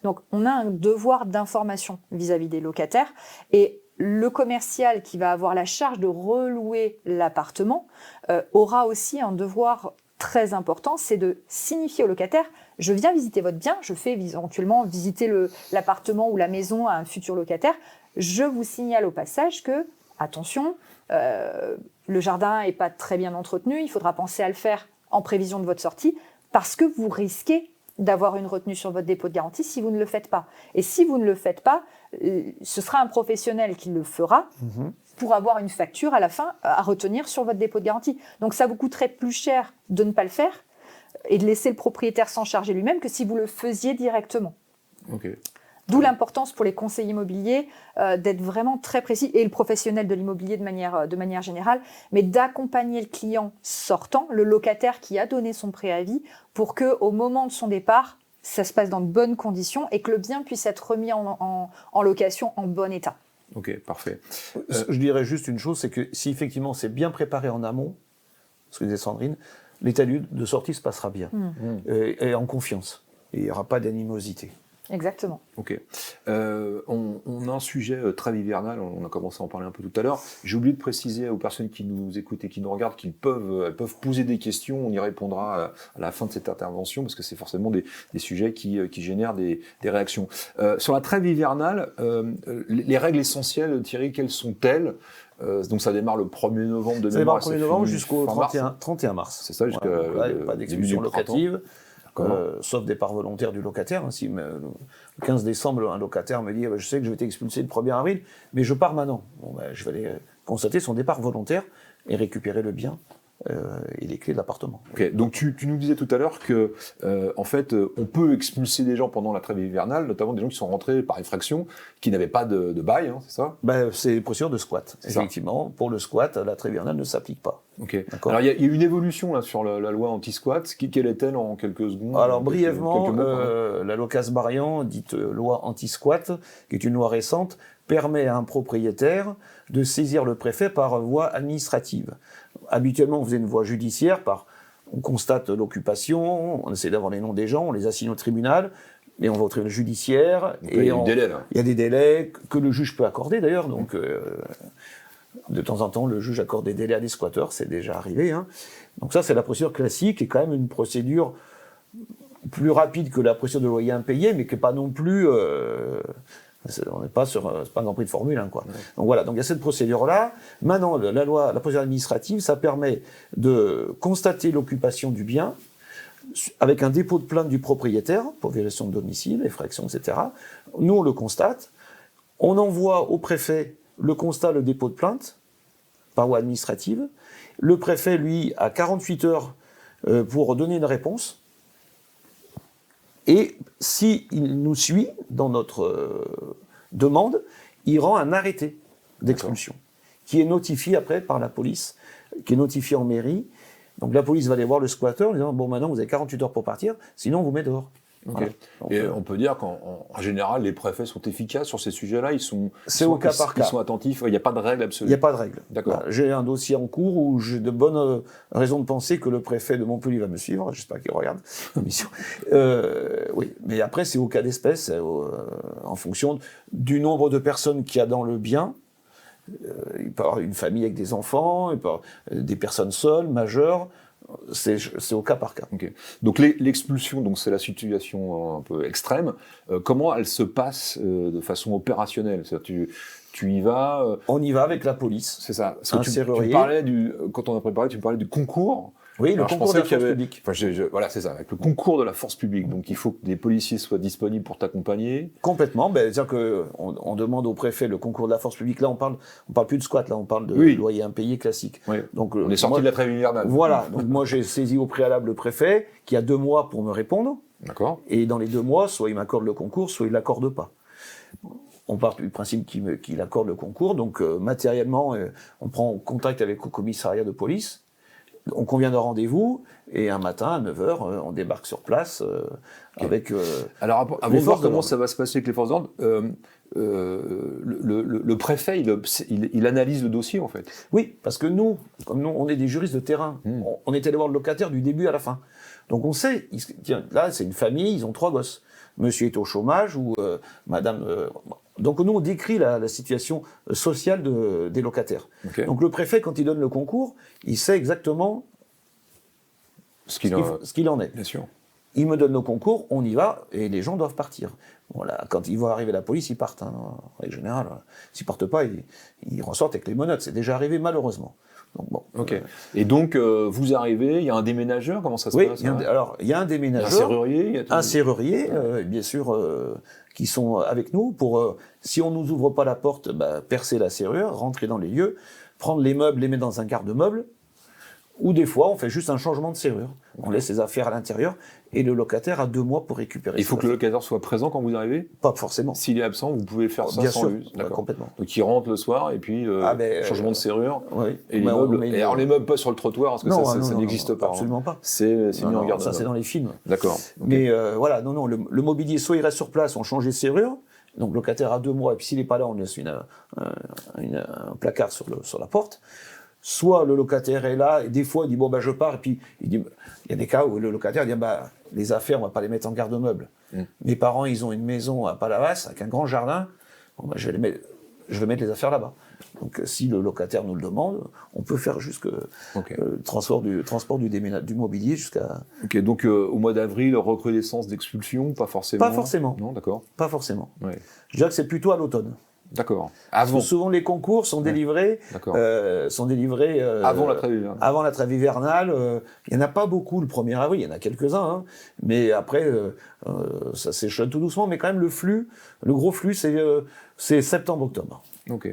Donc on a un devoir d'information vis-à-vis des locataires. Et le commercial qui va avoir la charge de relouer l'appartement aura aussi un devoir très important, c'est de signifier au locataire « je viens visiter votre bien, je fais éventuellement visiter l'appartement ou la maison à un futur locataire, je vous signale au passage que, attention, le jardin n'est pas très bien entretenu, il faudra penser à le faire en prévision de votre sortie, parce que vous risquez d'avoir une retenue sur votre dépôt de garantie si vous ne le faites pas. Et si vous ne le faites pas, ce sera un professionnel qui le fera pour avoir une facture à la fin à retenir sur votre dépôt de garantie. Donc ça vous coûterait plus cher de ne pas le faire et de laisser le propriétaire s'en charger lui-même que si vous le faisiez directement. Okay. D'où l'importance pour les conseillers immobiliers d'être vraiment très précis, et le professionnel de l'immobilier de manière générale, mais d'accompagner le client sortant, le locataire qui a donné son préavis, pour qu'au moment de son départ, ça se passe dans de bonnes conditions et que le bien puisse être remis en location en bon état. Ok, parfait. Je dirais juste une chose, c'est que si effectivement c'est bien préparé en amont, ce que disait Sandrine, l'état de sortie se passera bien, et en confiance. Et il n'y aura pas d'animosité. Exactement. Ok. On a un sujet très hivernal, on a commencé à en parler un peu tout à l'heure. J'ai oublié de préciser aux personnes qui nous écoutent et qui nous regardent qu'elles peuvent poser des questions, on y répondra à la fin de cette intervention, parce que c'est forcément des sujets qui génèrent des réactions. Sur la trêve hivernale, les règles essentielles, Thierry, quelles sont-elles? Donc ça démarre le 1er novembre de mémoire. Ça démarre le 1er novembre jusqu'au 31 mars. C'est ça, jusqu'à pas d'expulsion locative. Sauf départ volontaire du locataire. Si le 15 décembre, un locataire me dit je sais que je vais t'expulser le 1er avril, mais je pars maintenant. Je vais aller constater son départ volontaire et récupérer le bien et les clés de l'appartement. Okay. Donc tu nous disais tout à l'heure que en fait on peut expulser des gens pendant la trêve hivernale, notamment des gens qui sont rentrés par effraction, qui n'avaient pas de bail, hein, c'est ça? C'est procédure de squat. Effectivement, pour le squat, la trêve hivernale ne s'applique pas. Okay. Alors il y a une évolution là sur la loi anti-squat. Quelle est-elle en quelques secondes? Alors brièvement, la loi Casbarian, dite loi anti-squat, qui est une loi récente, permet à un propriétaire de saisir le préfet par voie administrative. Habituellement, on faisait une voie judiciaire, on constate l'occupation, on essaie d'avoir les noms des gens, on les assigne au tribunal, et on va au tribunal judiciaire. Donc, il y a des délais, là. Il y a des délais que le juge peut accorder d'ailleurs, donc de temps en temps, le juge accorde des délais à des squatteurs, c'est déjà arrivé. Hein. Donc ça, c'est la procédure classique, et quand même une procédure plus rapide que la procédure de loyer impayé, mais qui n'est pas non plus... on n'est pas sur c'est pas un Grand Prix de Formule 1, quoi. Ouais. Donc voilà, donc il y a cette procédure-là. Maintenant, la procédure administrative, ça permet de constater l'occupation du bien avec un dépôt de plainte du propriétaire pour violation de domicile, effraction, etc. Nous, on le constate. On envoie au préfet le constat, le dépôt de plainte par voie administrative. Le préfet, lui, a 48 heures pour donner une réponse. Et s'il nous suit dans notre demande, il rend un arrêté d'expulsion qui est notifié après par la police, qui est notifié en mairie. Donc la police va aller voir le squatteur en disant « Bon, maintenant, vous avez 48 heures pour partir, sinon on vous met dehors. » Ok. Voilà. Donc, Et on peut dire qu'en général, les préfets sont efficaces sur ces sujets-là. C'est au cas par cas. Ils sont attentifs. Il n'y a pas de règle il absolue. n'y a pas de règle. D'accord. Voilà. J'ai un dossier en cours où j'ai de bonnes raisons de penser que le préfet de Montpellier va me suivre. J'espère qu'il regarde l'émission. Oui, mais après, c'est au cas d'espèce, en fonction du nombre de personnes qu'il y a dans le bien. Il peut y avoir une famille avec des enfants, il peut y avoir des personnes seules, majeures. C'est au cas par cas. Okay. Donc l'expulsion, donc c'est la situation un peu extrême. Comment elle se passe de façon opérationnelle? C'est-à-dire, tu y vas. On y va avec la police. C'est ça. Un serrurier. Tu parlais quand on a préparé, tu parlais du concours. Oui, alors, le concours de la force publique. Enfin, voilà, c'est ça, avec le concours de la force publique. Donc, il faut que des policiers soient disponibles pour t'accompagner. Complètement. C'est-à-dire qu'on demande au préfet le concours de la force publique. Là, on parle plus de squat. Là, on parle de loyer impayé classique. Oui. Donc, on est sorti de la trêve hivernale. Voilà. Donc, moi, j'ai saisi au préalable le préfet qui a 2 mois pour me répondre. D'accord. Et dans les 2 mois, soit il m'accorde le concours, soit il l'accorde pas. On part du principe qu'il accorde le concours. Donc, matériellement, on prend contact avec le commissariat de police. On convient d'un rendez-vous, et un matin, à 9h, on débarque sur place avec... Alors, avant de voir comment ça va se passer avec les forces d'ordre, le préfet, il analyse le dossier, en fait. Oui, parce que nous, on est des juristes de terrain. On est allé voir le locataire du début à la fin. Donc on sait, tiens, là, c'est une famille, ils ont 3 gosses. Monsieur est au chômage, ou madame... Donc nous, on décrit la situation sociale des locataires. Okay. Donc le préfet, quand il donne le concours, il sait exactement ce qu'il en est. Bien sûr. Il me donne le concours, on y va, et les gens doivent partir. Voilà, quand ils voient arriver la police, ils partent. En règle générale, s'ils partent pas, ils ressortent avec les menottes. C'est déjà arrivé, malheureusement. Donc, bon, ok. Et donc, vous arrivez, il y a un déménageur, comment ça se passe? Oui, alors, il y a un déménageur. Un serrurier? Un serrurier, bien sûr, qui sont avec nous pour, si on nous ouvre pas la porte, percer la serrure, rentrer dans les lieux, prendre les meubles, les mettre dans un garde-meuble, ou des fois, on fait juste un changement de serrure. On laisse les affaires à l'intérieur, et le locataire a 2 mois pour récupérer. Il faut que le locataire soit présent quand vous arrivez? Pas forcément. S'il est absent, vous pouvez faire ça bien sans sûr, lui? D'accord. Complètement. Donc il rentre le soir, et puis changement de serrure, oui. et les meubles. Et alors les meubles pas sur le trottoir, parce que ça n'existe pas. Absolument pas. C'est mis en garde. Ça, c'est dans les films. D'accord. Okay. Mais voilà, le mobilier, soit il reste sur place, on change les serrures, donc le locataire a 2 mois, et puis s'il n'est pas là, on laisse un placard sur la porte. Soit le locataire est là, et des fois il dit je pars, et puis il y a des cas où le locataire dit les affaires, on va pas les mettre en garde-meuble. Mes parents, ils ont une maison à Palavas avec un grand jardin, je vais mettre les affaires là-bas. Donc si le locataire nous le demande, on peut faire jusque le transport du mobilier jusqu'à... Ok, donc au mois d'avril, recrudescence d'expulsion, pas forcément? Pas forcément. Non, d'accord. Pas forcément. Ouais. Je dirais que c'est plutôt à l'automne. D'accord. Parce que souvent les concours sont délivrés, avant la trêve hivernale. Avant la trêve hivernale, il n'y en a pas beaucoup le 1er avril, il y en a quelques-uns, mais après ça s'échelonne tout doucement, mais quand même le gros flux c'est septembre-octobre. Ok.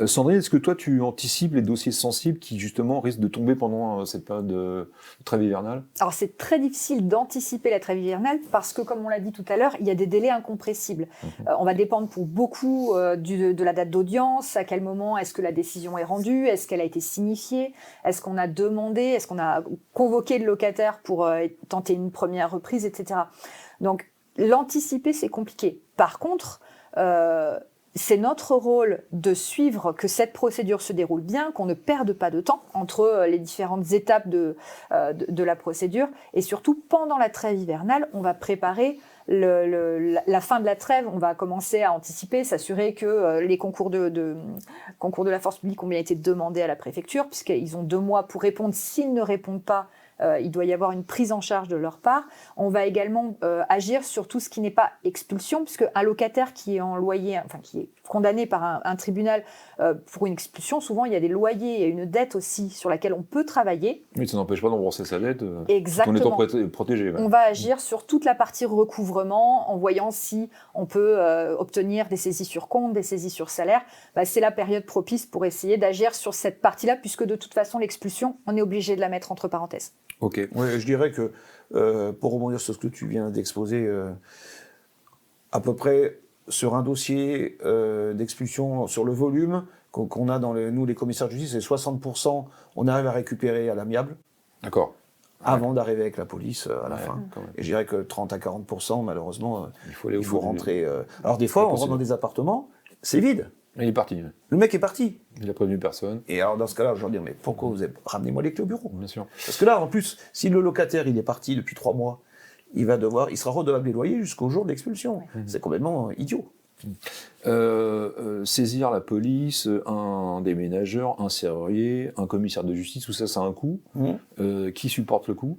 Sandrine, est-ce que toi tu anticipes les dossiers sensibles qui justement risquent de tomber pendant cette période de trêve hivernale? Alors c'est très difficile d'anticiper la trêve hivernale parce que, comme on l'a dit tout à l'heure, il y a des délais incompressibles. On va dépendre pour beaucoup de la date d'audience, à quel moment est-ce que la décision est rendue, est-ce qu'elle a été signifiée, est-ce qu'on a demandé, est-ce qu'on a convoqué le locataire pour tenter une première reprise, etc. Donc l'anticiper, c'est compliqué. Par contre, c'est notre rôle de suivre que cette procédure se déroule bien, qu'on ne perde pas de temps entre les différentes étapes de la procédure. Et surtout, pendant la trêve hivernale, on va préparer la fin de la trêve. On va commencer à anticiper, s'assurer que les concours de la force publique ont bien été demandés à la préfecture, puisqu'ils ont 2 mois pour répondre. S'ils ne répondent pas, il doit y avoir une prise en charge de leur part. On va également agir sur tout ce qui n'est pas expulsion, puisque un locataire qui est en loyer, enfin qui est condamné par un tribunal pour une expulsion, souvent il y a des loyers, il y a une dette aussi sur laquelle on peut travailler. Mais ça n'empêche pas d'embourser sa dette. Exactement. En étant protégé. Ouais. On va agir sur toute la partie recouvrement, en voyant si on peut obtenir des saisies sur compte, des saisies sur salaire. C'est la période propice pour essayer d'agir sur cette partie-là, puisque de toute façon l'expulsion, on est obligé de la mettre entre parenthèses. Ok. Ouais, je dirais que, pour rebondir sur ce que tu viens d'exposer, à peu près sur un dossier d'expulsion, sur le volume qu'on a nous, les commissaires de justice, c'est 60%, on arrive à récupérer à l'amiable. D'accord. avant d'arriver avec la police à la fin. quand même. Et je dirais que 30 à 40%, malheureusement, aller au il faut bout rentrer. Alors des fois, on rentre dans des appartements, c'est vide. Il est parti. Le mec est parti. Il a prévenu personne. Et alors dans ce cas-là, je leur dis, mais pourquoi vous avez... Ramenez-moi les clés au bureau. Bien sûr. Parce que là, en plus, si le locataire il est parti depuis 3 mois, il sera redevable des loyers jusqu'au jour de l'expulsion. C'est complètement idiot. Saisir la police, un déménageur, un serrurier, un commissaire de justice, tout ça, ça a un coût. Qui supporte le coût?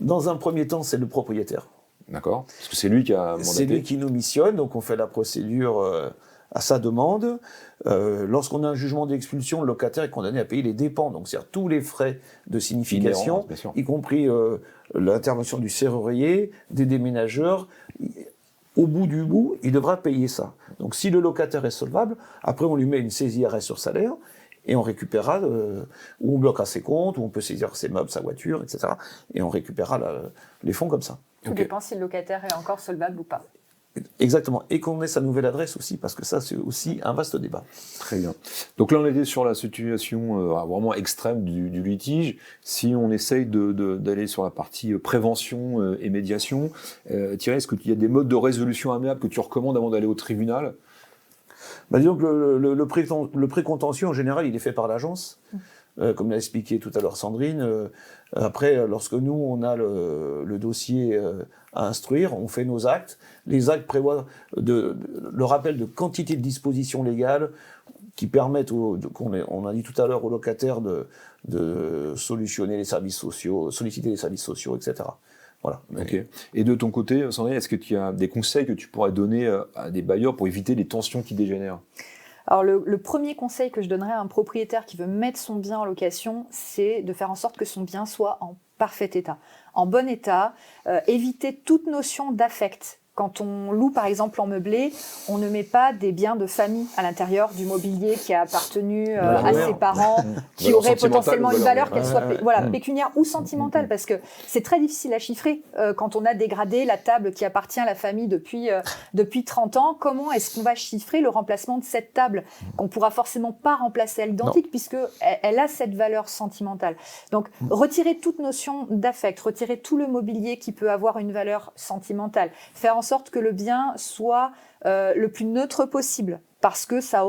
Dans un premier temps, c'est le propriétaire. D'accord. Parce que c'est lui qui a mandaté. C'est lui qui nous missionne, donc on fait la procédure à sa demande. Lorsqu'on a un jugement d'expulsion, le locataire est condamné à payer les dépens, donc c'est-à-dire tous les frais de signification, Bien sûr. y compris l'intervention du serrurier, des déménageurs. Au bout du bout, il devra payer ça. Donc si le locataire est solvable, après on lui met une saisie arrêt sur salaire, et on récupérera, ou on bloquera ses comptes, ou on peut saisir ses meubles, sa voiture, etc. Et on récupérera les fonds comme ça. Tout dépend si le locataire est encore solvable ou pas. Exactement. Et qu'on ait sa nouvelle adresse aussi, parce que ça, c'est aussi un vaste débat. Très bien. Donc là, on était sur la situation vraiment extrême du litige. Si on essaye d'aller sur la partie prévention et médiation, Thierry, est-ce qu'il y a des modes de résolution amiable que tu recommandes avant d'aller au tribunal? Disons que le précontentieux, en général, il est fait par l'agence. Comme l'a expliqué tout à l'heure Sandrine. Après, lorsque nous, on a le dossier à instruire, on fait nos actes. Les actes prévoient le rappel de quantité de dispositions légales qui permettent, on a dit tout à l'heure, aux locataires de solutionner les services sociaux, solliciter les services sociaux, etc. Voilà. Ok. Et de ton côté, Sandrine, est-ce que tu as des conseils que tu pourrais donner à des bailleurs pour éviter les tensions qui dégénèrent? Alors le premier conseil que je donnerais à un propriétaire qui veut mettre son bien en location, c'est de faire en sorte que son bien soit en parfait état, en bon état, éviter toute notion d'affect. Quand on loue par exemple en meublé, on ne met pas des biens de famille à l'intérieur du mobilier qui a appartenu à ses parents, qui aurait potentiellement une valeur, qu'elle soit pécuniaire ou sentimentale, parce que c'est très difficile à chiffrer quand on a dégradé la table qui appartient à la famille depuis 30 ans. Comment est-ce qu'on va chiffrer le remplacement de cette table qu'on pourra forcément pas remplacer à l'identique puisque elle a cette valeur sentimentale. Donc retirer toute notion d'affect, retirer tout le mobilier qui peut avoir une valeur sentimentale, faire en sorte que le bien soit le plus neutre possible, parce que ça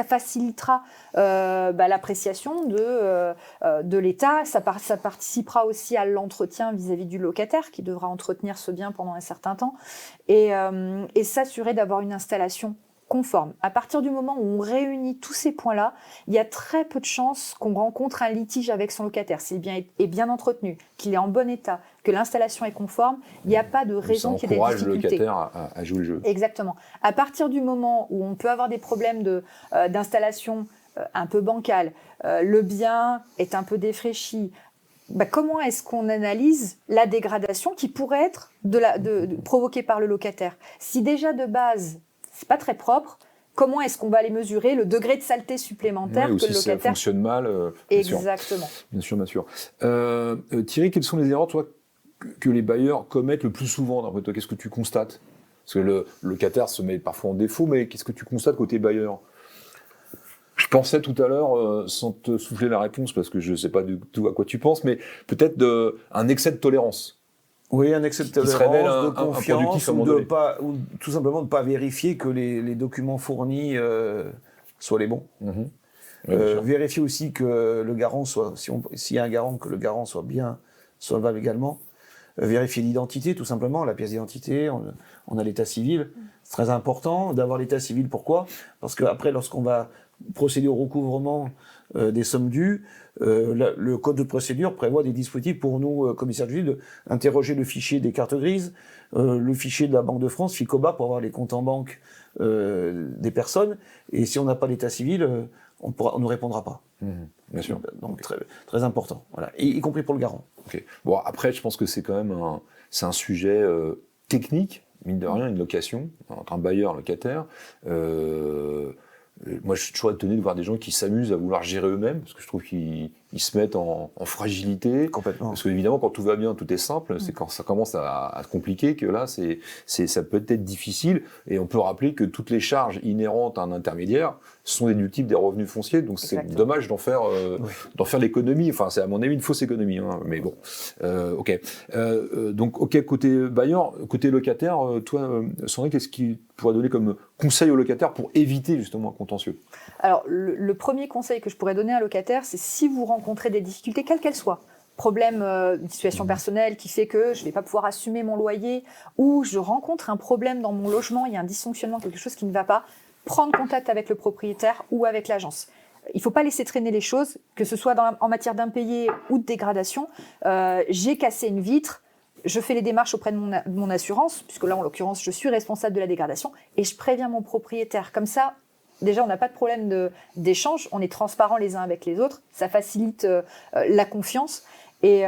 facilitera l'appréciation de l'État, ça participera aussi à l'entretien vis-à-vis du locataire qui devra entretenir ce bien pendant un certain temps, et s'assurer d'avoir une installation conforme. À partir du moment où on réunit tous ces points-là, il y a très peu de chances qu'on rencontre un litige avec son locataire. Si le bien est bien entretenu, qu'il est en bon état, que l'installation est conforme, il n'y a pas de raison qu'il y ait des difficultés. Ça encourage le locataire à jouer le jeu. Exactement. À partir du moment où on peut avoir des problèmes d'installation un peu bancale, le bien est un peu défraîchi, comment est-ce qu'on analyse la dégradation qui pourrait être provoquée par le locataire? Si déjà de base, c'est pas très propre, comment est-ce qu'on va aller mesurer le degré de saleté supplémentaire que le locataire... ça fonctionne mal. Exactement. Bien sûr. Thierry, quelles sont les erreurs, toi, que les bailleurs commettent le plus souvent, d'après toi? Qu'est-ce que tu constates? Parce que le locataire se met parfois en défaut, mais qu'est-ce que tu constates côté bailleur? Je pensais tout à l'heure, sans te souffler la réponse, parce que je ne sais pas du tout à quoi tu penses, mais peut-être un excès de tolérance. Oui, un excès de tolérance, de confiance, ou tout simplement de ne pas vérifier que les documents fournis soient les bons. Vérifier aussi que le garant soit, s'il y a un garant, que le garant soit bien solvable également. Vérifier l'identité, tout simplement, la pièce d'identité, on a l'état civil. C'est très important d'avoir l'état civil. Pourquoi? Parce qu'après, lorsqu'on va procéder au recouvrement des sommes dues, le code de procédure prévoit des dispositifs pour nous, commissaires de justice, d'interroger le fichier des cartes grises, le fichier de la Banque de France, FICOBA, pour avoir les comptes en banque des personnes. Et si on n'a pas l'état civil, on ne répondra pas. Bien sûr. Donc très, très important, voilà. Y compris pour le garant. Okay. Bon, après, je pense que c'est quand même un sujet technique, mine de rien, une location entre un bailleur et un locataire. Moi, je suis toujours étonné de voir des gens qui s'amusent à vouloir gérer eux-mêmes, parce que je trouve qu'ils ils se mettent en fragilité. Complètement. Parce que évidemment, quand tout va bien, tout est simple. C'est quand ça commence à se compliquer que là, ça peut être difficile. Et on peut rappeler que toutes les charges inhérentes à un intermédiaire sont déductibles des revenus fonciers. Donc c'est dommage d'en faire l'économie. Enfin, c'est à mon avis une fausse économie. Hein. Mais bon, ok. Donc ok, côté bailleur, côté locataire, toi, Sandrine, qu'est-ce qui pourrait donner comme conseil aux locataires pour éviter justement un contentieux? Alors, le premier conseil que je pourrais donner à un locataire, c'est si vous rencontrez des difficultés, quelles qu'elles soient, problème, une situation personnelle qui fait que je ne vais pas pouvoir assumer mon loyer, ou je rencontre un problème dans mon logement, il y a un dysfonctionnement, quelque chose qui ne va pas, prendre contact avec le propriétaire ou avec l'agence. Il ne faut pas laisser traîner les choses, que ce soit en matière d'impayé ou de dégradation. J'ai cassé une vitre, je fais les démarches auprès de mon assurance, puisque là, en l'occurrence, je suis responsable de la dégradation, et je préviens mon propriétaire. Comme ça, déjà, on n'a pas de problème d'échange, on est transparents les uns avec les autres, ça facilite la confiance. Et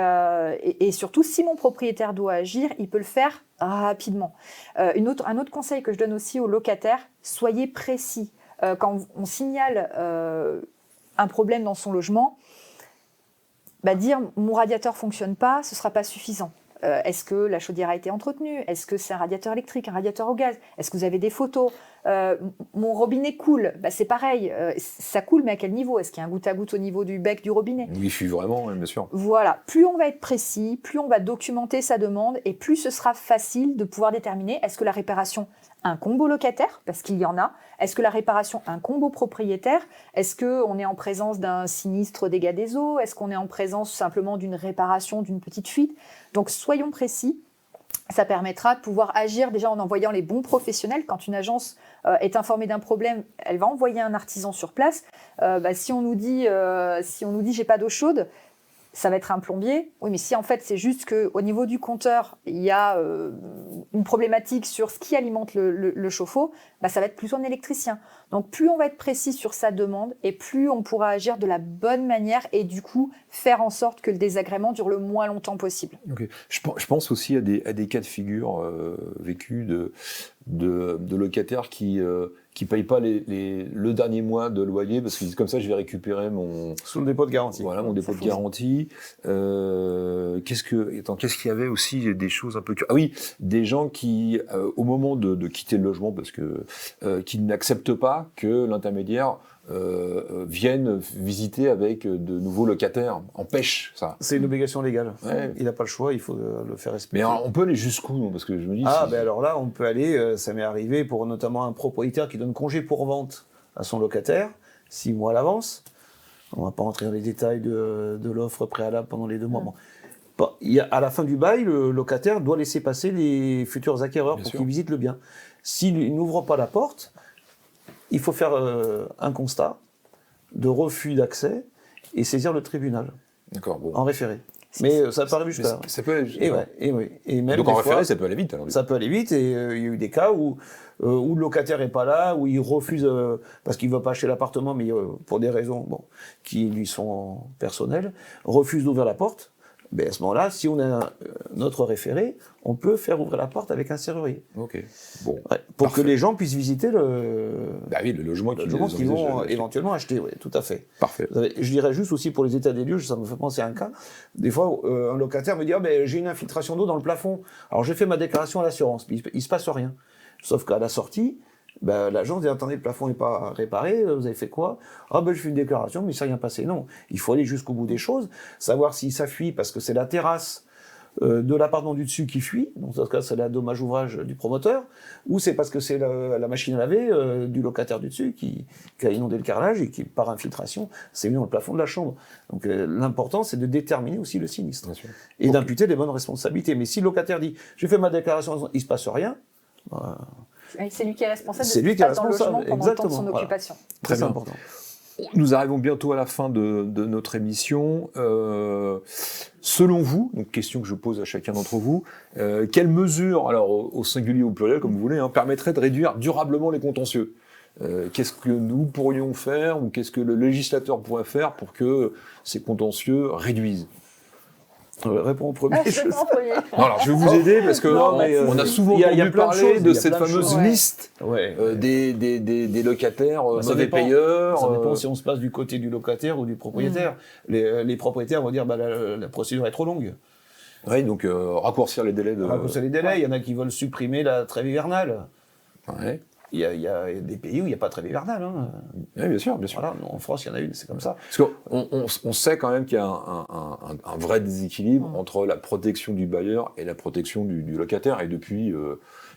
surtout, si mon propriétaire doit agir, il peut le faire rapidement. Un autre conseil que je donne aussi aux locataires, soyez précis. Quand on signale un problème dans son logement, dire « mon radiateur ne fonctionne pas », ce ne sera pas suffisant. Est-ce que la chaudière a été entretenue? Est-ce que c'est un radiateur électrique, un radiateur au gaz? Est-ce que vous avez des photos? Mon robinet coule, c'est pareil, ça coule, mais à quel niveau? Est-ce qu'il y a un goutte à goutte au niveau du bec du robinet? Oui, je suis vraiment, bien sûr. Voilà, plus on va être précis, plus on va documenter sa demande, et plus ce sera facile de pouvoir déterminer est-ce que la réparation incombe au locataire, parce qu'il y en a. Est-ce que la réparation incombe au propriétaire? Est-ce qu'on est en présence d'un sinistre dégâts des eaux? Est-ce qu'on est en présence simplement d'une réparation, d'une petite fuite? Donc soyons précis. Ça permettra de pouvoir agir déjà en envoyant les bons professionnels. Quand une agence est informée d'un problème, elle va envoyer un artisan sur place. Si on nous dit j'ai pas d'eau chaude, ça va être un plombier. Oui, mais si en fait c'est juste qu'au niveau du compteur, il y a une problématique sur ce qui alimente le chauffe-eau, ça va être plutôt un électricien. Donc plus on va être précis sur sa demande et plus on pourra agir de la bonne manière et du coup faire en sorte que le désagrément dure le moins longtemps possible. Okay. Je pense aussi à des cas de figure vécus de locataires qui payent pas le dernier mois de loyer parce qu'ils disent comme ça je vais récupérer mon sous le dépôt de garantie. Voilà, mon dépôt de garantie. Qu'est-ce qu'il y avait aussi des choses un peu oui, des gens qui au moment de quitter le logement parce que qui n'acceptent pas que l'intermédiaire vienne visiter avec de nouveaux locataires, empêche ça. C'est une obligation légale. Ouais. Il n'a pas le choix, il faut le faire respecter. Mais alors, on peut aller jusqu'où, non? Parce que je me dis... alors là, on peut aller, ça m'est arrivé pour notamment un propriétaire qui donne congé pour vente à son locataire, 6 mois à l'avance. On ne va pas rentrer dans les détails de l'offre préalable pendant les 2 mois. Bon, à la fin du bail, le locataire doit laisser passer les futurs acquéreurs pour qu'ils visitent le bien. S'il n'ouvre pas la porte, il faut faire un constat de refus d'accès et saisir le tribunal. D'accord, bon. En référé. Mais ça peut arriver jusqu'à... Ça peut aller jusqu'à... Et même donc en référé, ça peut aller vite. Alors, ça peut aller vite et il y a eu des cas où le locataire n'est pas là, où il refuse, parce qu'il ne veut pas acheter l'appartement, mais pour des raisons qui lui sont personnelles, refuse d'ouvrir la porte. Mais à ce moment-là, si on a notre référé, on peut faire ouvrir la porte avec un serrurier. Ok. Bon. Ouais, pour que les gens puissent visiter le logement qu'ils vont éventuellement acheter. Oui, tout à fait. Parfait. Je dirais juste aussi pour les états des lieux, ça me fait penser à un cas. Des fois, un locataire me dit j'ai une infiltration d'eau dans le plafond. Alors j'ai fait ma déclaration à l'assurance, mais il se passe rien. Sauf qu'à la sortie, l'agence dit attendez, le plafond n'est pas réparé, vous avez fait quoi? Je fais une déclaration, mais il ne s'est rien passé. Non, il faut aller jusqu'au bout des choses, savoir si ça fuit parce que c'est la terrasse de l'appartement du dessus qui fuit, donc dans ce cas c'est la dommage ouvrage du promoteur, ou c'est parce que c'est la machine à laver du locataire du dessus qui a inondé le carrelage et qui par infiltration s'est mis dans le plafond de la chambre. Donc l'important c'est de déterminer aussi le sinistre et d'imputer les bonnes responsabilités. Mais si le locataire dit j'ai fait ma déclaration, il ne se passe rien, c'est lui qui est responsable de ce qui se passe dans le logement pendant le temps de son occupation. Très bien. Important. Nous arrivons bientôt à la fin de notre émission. Selon vous, donc question que je pose à chacun d'entre vous, quelles mesures, alors au singulier ou au pluriel comme vous voulez, permettraient de réduire durablement les contentieux? Qu'est-ce que nous pourrions faire ou qu'est-ce que le législateur pourrait faire pour que ces contentieux réduisent? Réponds au premier. Ah, je réponds en premier. Non, alors je vais vous aider parce que on a souvent il y a entendu plein de parler choses, de il y a cette plein de fameuse choses. liste Ouais. des locataires Ça mauvais dépend. payeurs. Ça dépend si on se passe du côté du locataire ou du propriétaire. Les propriétaires vont dire la procédure est trop longue. Oui, donc raccourcir les délais de. C'est les délais. Il y en a qui veulent supprimer la trêve hivernale. Ouais. Il y a des pays où il n'y a pas de trêve hivernale. Hein. Oui, bien sûr, bien sûr. Voilà, en France, il y en a une, c'est comme ça. Parce qu'on sait quand même qu'il y a un vrai déséquilibre entre la protection du bailleur et la protection du locataire. Et depuis,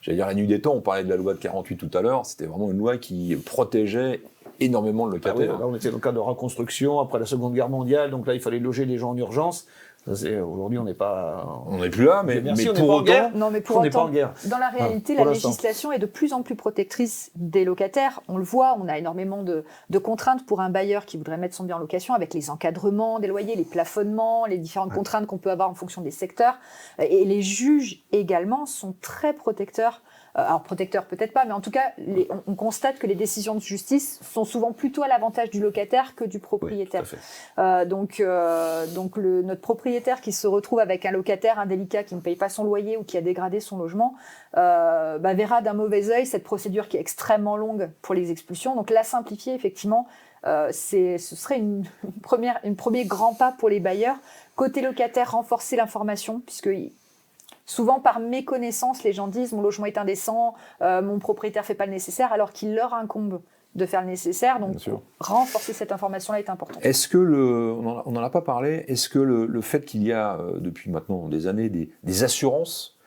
j'allais dire la nuit des temps, on parlait de la loi de 48 tout à l'heure, c'était vraiment une loi qui protégeait énormément le Ah oui, locataire. là, on était dans le cadre de reconstruction après la Seconde Guerre mondiale, donc là, il fallait loger les gens en urgence. Aujourd'hui, on n'est pas. On n'est plus là, mais Merci, mais on n'est pour pas en autant, guerre. Non, mais pour On n'est pas autant, en guerre. dans la réalité, pour la l'instant. législation est de plus en plus protectrice des locataires. On le voit, on a énormément de contraintes pour un bailleur qui voudrait mettre son bien en location, avec les encadrements des loyers, les plafonnements, les différentes contraintes qu'on peut avoir en fonction des secteurs. Et les juges également sont très protecteurs. Alors protecteurs peut-être pas, mais en tout cas, on constate que les décisions de justice sont souvent plutôt à l'avantage du locataire que du propriétaire. Oui, tout à fait. Donc notre propriétaire qui se retrouve avec un locataire indélicat qui ne paye pas son loyer ou qui a dégradé son logement, verra d'un mauvais œil cette procédure qui est extrêmement longue pour les expulsions. Donc la simplifier, effectivement, ce serait un premier grand pas pour les bailleurs. Côté locataire, renforcer l'information, puisque souvent, par méconnaissance, les gens disent « mon logement est indécent, mon propriétaire ne fait pas le nécessaire », alors qu'il leur incombe de faire le nécessaire. Donc, renforcer cette information-là est important. est-ce que on n'en a pas parlé, est-ce que le fait qu'il y a depuis maintenant des années des assurances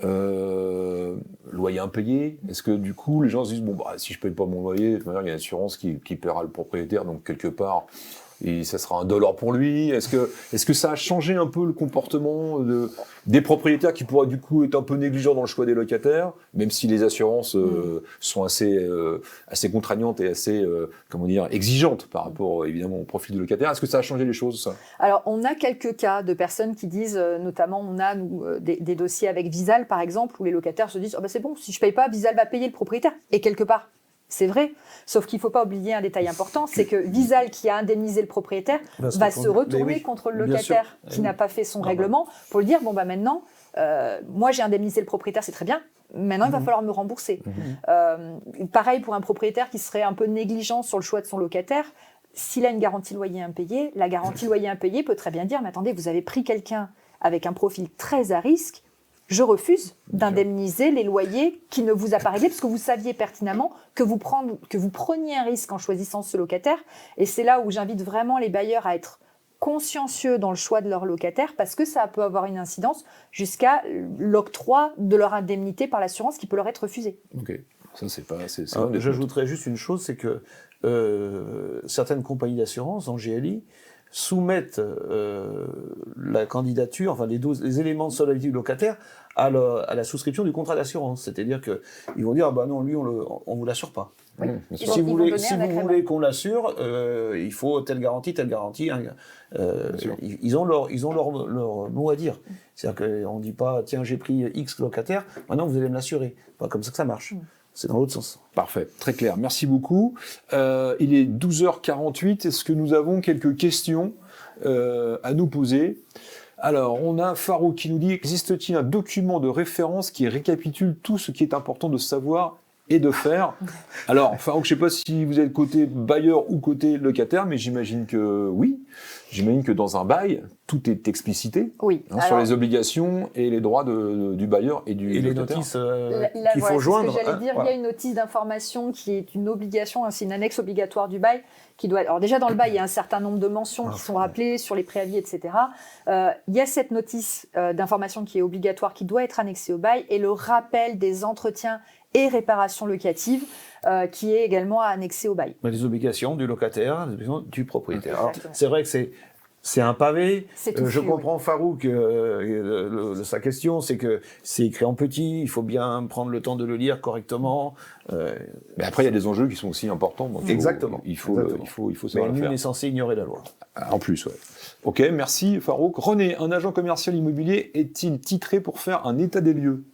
loyer impayé, est-ce que du coup les gens se disent bon bah si je paye pas mon loyer, de toute manière il y a une assurance qui paiera le propriétaire, donc quelque part et ça sera $1 pour lui. Est-ce que ça a changé un peu le comportement des propriétaires qui pourraient du coup être un peu négligents dans le choix des locataires, même si les assurances sont assez contraignantes et assez exigeantes par rapport évidemment au profil du locataire. Est-ce que ça a changé les choses, ça ? Alors on a quelques cas de personnes qui disent, notamment on a des dossiers avec Visal par exemple, où les locataires se disent oh, c'est bon, si je paye pas, Visal va payer le propriétaire. Et quelque part, c'est vrai, sauf qu'il ne faut pas oublier un détail important, c'est que Visal, qui a indemnisé le propriétaire, va se retourner contre le locataire qui n'a pas fait son règlement pour lui dire bon bah maintenant, moi j'ai indemnisé le propriétaire, c'est très bien. Maintenant, il va falloir me rembourser. Pareil pour un propriétaire qui serait un peu négligent sur le choix de son locataire. S'il a une garantie loyer impayé, la garantie loyer impayé peut très bien dire mais attendez, vous avez pris quelqu'un avec un profil très à risque. Je refuse d'indemniser les loyers qui ne vous a pas réglés parce que vous saviez pertinemment que vous preniez un risque en choisissant ce locataire. Et c'est là où j'invite vraiment les bailleurs à être consciencieux dans le choix de leur locataire parce que ça peut avoir une incidence jusqu'à l'octroi de leur indemnité par l'assurance qui peut leur être refusée. Ok, ça c'est pas... J'ajouterais juste une chose, c'est que certaines compagnies d'assurance en GLI soumettent la candidature, enfin les éléments de solvabilité du locataire à la souscription du contrat d'assurance. C'est-à-dire qu'ils vont dire ah bah non, lui on vous l'assure pas. Oui. Si vous voulez qu'on l'assure, il faut telle garantie. Hein. Ils ont leur mot à dire. C'est-à-dire qu'on ne dit pas tiens j'ai pris X locataire, maintenant vous allez me l'assurer. Pas comme ça que ça marche. C'est dans l'autre sens. Parfait, très clair. Merci beaucoup. Il est 12h48. Est-ce que nous avons quelques questions à nous poser ? Alors, on a Farouk qui nous dit « Existe-t-il un document de référence qui récapitule tout ce qui est important de savoir et de faire ?» Alors, Farouk, je ne sais pas si vous êtes côté bailleur ou côté locataire, mais j'imagine que oui. J'imagine que dans un bail, tout est explicité sur les obligations et les droits du bailleur et du locataire. Les notices qu'il faut joindre. Ce que j'allais dire, il y a une notice d'information qui est une obligation, c'est une annexe obligatoire du bail qui doit. Alors déjà dans le bail, il y a un certain nombre de mentions qui sont rappelées sur les préavis, etc. Il y a cette notice d'information qui est obligatoire, qui doit être annexée au bail, et le rappel des entretiens et réparations locatives qui est également annexé au bail. Les obligations du locataire, les obligations du propriétaire. Alors, c'est vrai que c'est un pavé. Je comprends Farouk, sa question, c'est que c'est écrit en petit, il faut bien prendre le temps de le lire correctement. Mais après, il y a des enjeux qui sont aussi importants. Donc exactement. Il faut savoir le faire. Nul n'est censé ignorer la loi. En plus, ouais. Ok, merci Farouk. René, un agent commercial immobilier est-il titré pour faire un état des lieux ?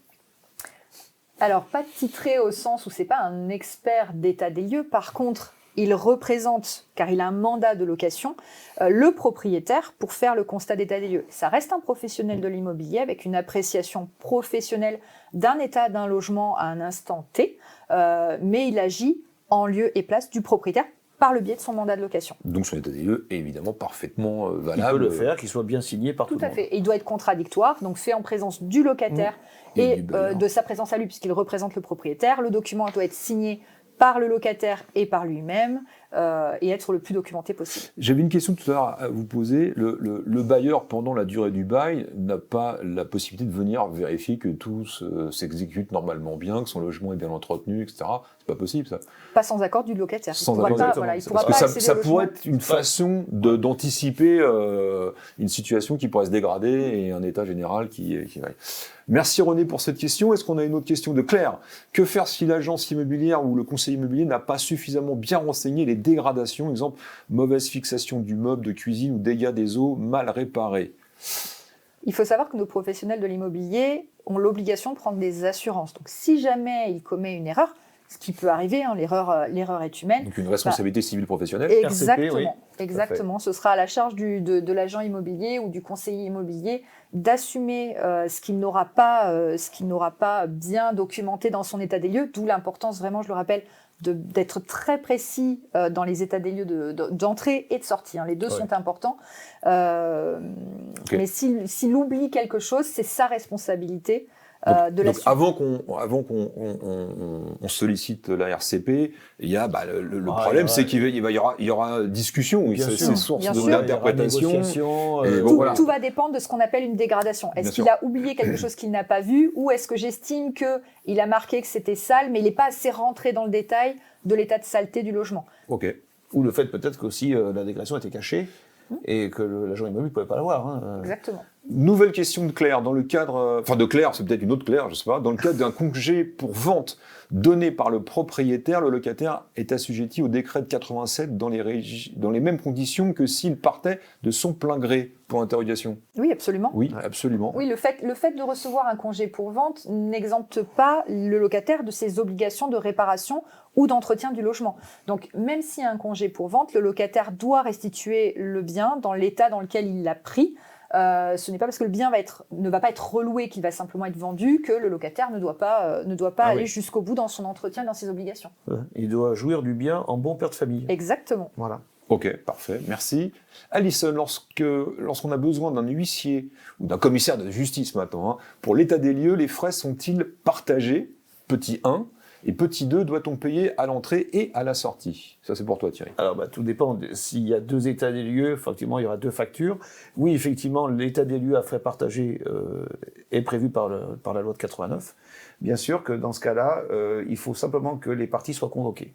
Alors, pas titré au sens où c'est pas un expert d'état des lieux. Par contre, il représente, car il a un mandat de location, le propriétaire pour faire le constat d'état des lieux. Ça reste un professionnel de l'immobilier avec une appréciation professionnelle d'un état d'un logement à un instant T, mais il agit en lieu et place du propriétaire par le biais de son mandat de location. Donc son état des lieux est évidemment parfaitement Il valable. peut le faire, qu'il soit bien signé par tout Tout le à monde. fait. Et il doit être contradictoire, donc fait en présence du locataire Et et du bailleur. de sa présence à lui, puisqu'il représente le propriétaire. Le document doit être signé par le locataire et par lui-même, et être le plus documenté possible. J'avais une question tout à l'heure à vous poser. Le bailleur, pendant la durée du bail, n'a pas la possibilité de venir vérifier que tout s'exécute normalement bien, que son logement est bien entretenu, etc. C'est pas possible, ça. Pas sans accord du locataire. Sans il pourra accord, pas, voilà, il pourra Parce pas que accéder ça au pourrait logement. être une façon d'anticiper une situation qui pourrait se dégrader et un état général qui vaille. Merci René pour cette question. Est-ce qu'on a une autre question de Claire? Que faire si l'agence immobilière ou le conseiller immobilier n'a pas suffisamment bien renseigné les dégradations, exemple mauvaise fixation du meuble de cuisine ou dégâts des eaux mal réparés? Il faut savoir que nos professionnels de l'immobilier ont l'obligation de prendre des assurances. Donc si jamais il commet une erreur, ce qui peut arriver, hein, l'erreur est humaine. Donc une responsabilité civile professionnelle. Exactement, oui, exactement. Ce sera à la charge de l'agent immobilier ou du conseiller immobilier d'assumer ce qu'il n'aura pas bien documenté dans son état des lieux, d'où l'importance vraiment, je le rappelle, d'être très précis dans les états des lieux d'entrée et de sortie. Hein. Les deux sont importants. Mais s'il oublie quelque chose, c'est sa responsabilité. Donc avant qu'on sollicite la RCP, il y a le problème, c'est qu'il y aura discussion, c'est source d'interprétation. Tout va dépendre de ce qu'on appelle une dégradation. Est-ce qu'il a oublié quelque chose qu'il n'a pas vu, ou est-ce que j'estime qu'il a marqué que c'était sale, mais il n'est pas assez rentré dans le détail de l'état de saleté du logement. Ok. Ou le fait peut-être qu'aussi la dégradation était cachée et que l'agent immobilier ne pouvait pas la voir. Hein. Exactement. Nouvelle question de Claire. Dans le cadre, de Claire, c'est peut-être une autre Claire, je sais pas. Dans le cadre d'un congé pour vente donné par le propriétaire, le locataire est assujetti au décret de 87 dans les mêmes conditions que s'il partait de son plein gré. Pour interrogation. Oui, absolument. Oui, absolument. Oui, le fait de recevoir un congé pour vente n'exempte pas le locataire de ses obligations de réparation ou d'entretien du logement. Donc, même s'il y a un congé pour vente, le locataire doit restituer le bien dans l'état dans lequel il l'a pris. Ce n'est pas parce que le bien ne va pas être reloué qu'il va simplement être vendu que le locataire ne doit pas aller jusqu'au bout dans son entretien, dans ses obligations. Il doit jouir du bien en bon père de famille. Exactement. Voilà. Ok, parfait, merci. Alison, lorsqu'on a besoin d'un huissier ou d'un commissaire de justice maintenant, pour l'état des lieux, les frais sont-ils partagés? Petit 1. Et petit 2, doit-on payer à l'entrée et à la sortie? Ça, c'est pour toi, Thierry. Alors, tout dépend. S'il y a 2 états des lieux, effectivement, il y aura 2 factures. Oui, effectivement, l'état des lieux à frais partagés est prévu par la loi de 89. Bien sûr que dans ce cas-là, il faut simplement que les parties soient convoquées.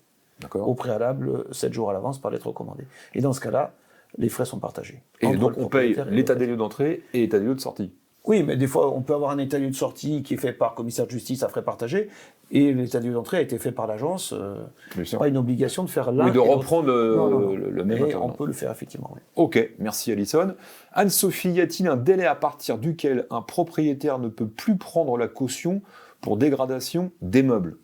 Au préalable, 7 jours à l'avance par lettre recommandée. Et dans ce cas-là, les frais sont partagés. Et donc, on paye l'état des lieux d'entrée et l'état des lieux de sortie. Oui, mais des fois, on peut avoir un état des lieux de sortie qui est fait par commissaire de justice à frais partagés, et l'état des lieux d'entrée a été fait par l'agence. Pas une obligation de faire l'un. Oui, de reprendre le même. Mais on peut le faire, effectivement. Oui. Ok, merci Alison. Anne-Sophie, y a-t-il un délai à partir duquel un propriétaire ne peut plus prendre la caution pour dégradation des meubles?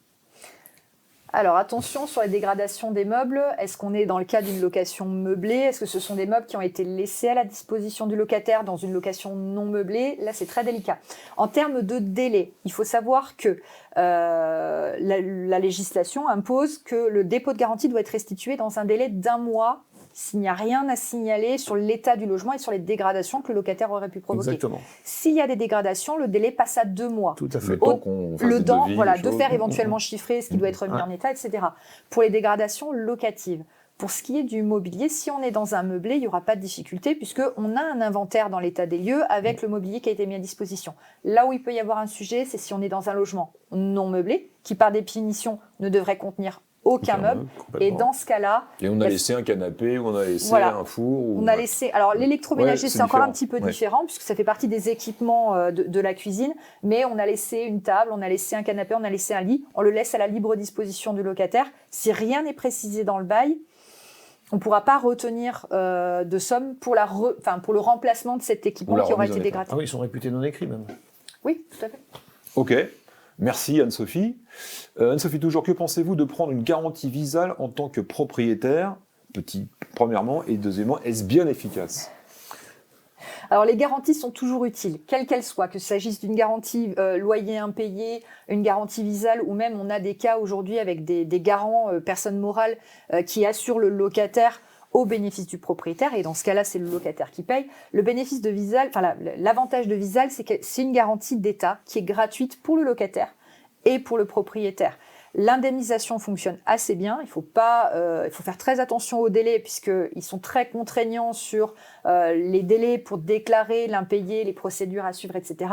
Alors attention sur les dégradations des meubles, est-ce qu'on est dans le cas d'une location meublée? Est-ce que ce sont des meubles qui ont été laissés à la disposition du locataire dans une location non meublée? Là c'est très délicat. En termes de délai, il faut savoir que la législation impose que le dépôt de garantie doit être restitué dans un délai d'1 mois s'il n'y a rien à signaler sur l'état du logement et sur les dégradations que le locataire aurait pu provoquer. Exactement. S'il y a des dégradations, le délai passe à 2 mois. Tout à fait. Le temps qu'on fasse de faire éventuellement chiffrer ce qui doit être mis en état, etc. Pour les dégradations locatives. Pour ce qui est du mobilier, si on est dans un meublé, il n'y aura pas de difficulté puisqu'on a un inventaire dans l'état des lieux avec le mobilier qui a été mis à disposition. Là où il peut y avoir un sujet, c'est si on est dans un logement non meublé, qui par définition ne devrait contenir aucun meuble. Et dans ce cas-là... Et on a laissé un canapé, ou on a laissé un four. On a laissé... Alors l'électroménager, c'est encore un petit peu différent, puisque ça fait partie des équipements de la cuisine, mais on a laissé une table, on a laissé un canapé, on a laissé un lit, on le laisse à la libre disposition du locataire. Si rien n'est précisé dans le bail, on ne pourra pas retenir de somme pour le remplacement de cet équipement qui aura été dégradé. Ah oui, ils sont réputés non écrits même. Oui, tout à fait. Ok. Merci Anne-Sophie. Anne-Sophie, toujours, que pensez-vous de prendre une garantie Visale en tant que propriétaire? Premièrement, et deuxièmement, est-ce bien efficace? Alors les garanties sont toujours utiles, quelles qu'elles soient, que s'agisse d'une garantie loyer impayé, une garantie Visale, ou même on a des cas aujourd'hui avec des garants, personnes morales, qui assurent le locataire au bénéfice du propriétaire, et dans ce cas-là, c'est le locataire qui paye. Le bénéfice de Visale, l'avantage de Visale, c'est que c'est une garantie d'État qui est gratuite pour le locataire et pour le propriétaire. L'indemnisation fonctionne assez bien. Il faut faire très attention aux délais puisqu'ils sont très contraignants sur les délais pour déclarer l'impayé, les procédures à suivre, etc.